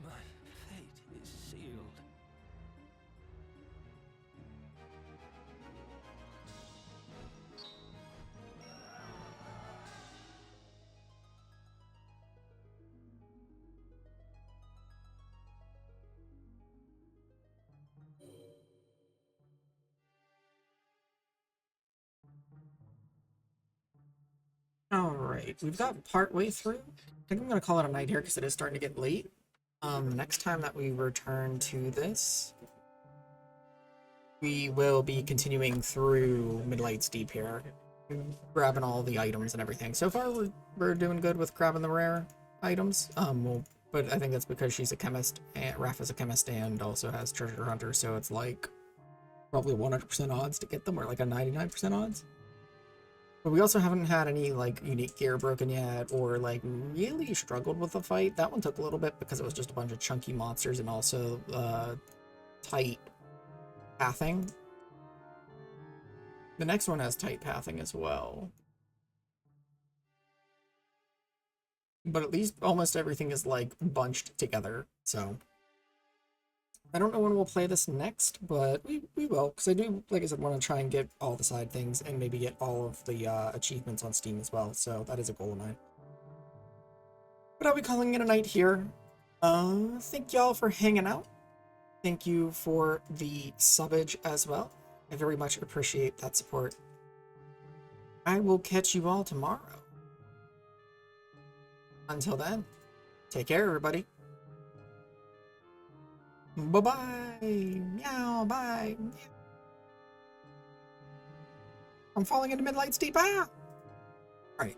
My fate is sealed. Alright, we've got part way through. I think I'm gonna call it a night here because it is starting to get late. Next time that we return to this, we will be continuing through Midlight's Deep here, grabbing all the items and everything. So far, we're doing good with grabbing the rare items. But I think that's because she's a chemist, and Raph is a chemist, and also has treasure hunter, so it's like probably 100% odds to get them, or like a 99% odds. But we also haven't had any like unique gear broken yet, or like really struggled with the fight. That one took a little bit because it was just a bunch of chunky monsters and also tight pathing. The next one has tight pathing as well. But at least almost everything is like bunched together, so I don't know when we'll play this next, but we will, because I do, like I said, want to try and get all the side things and maybe get all of the achievements on Steam as well, so that is a goal of mine. But I'll be calling it a night here. Thank y'all for hanging out. Thank you for the subbage as well. I very much appreciate that support. I will catch you all tomorrow. Until then, take care, everybody. Bye-bye. Meow, bye. I'm falling into Midlight's Deep. Ah! Alright.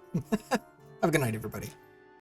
Have a good night, everybody.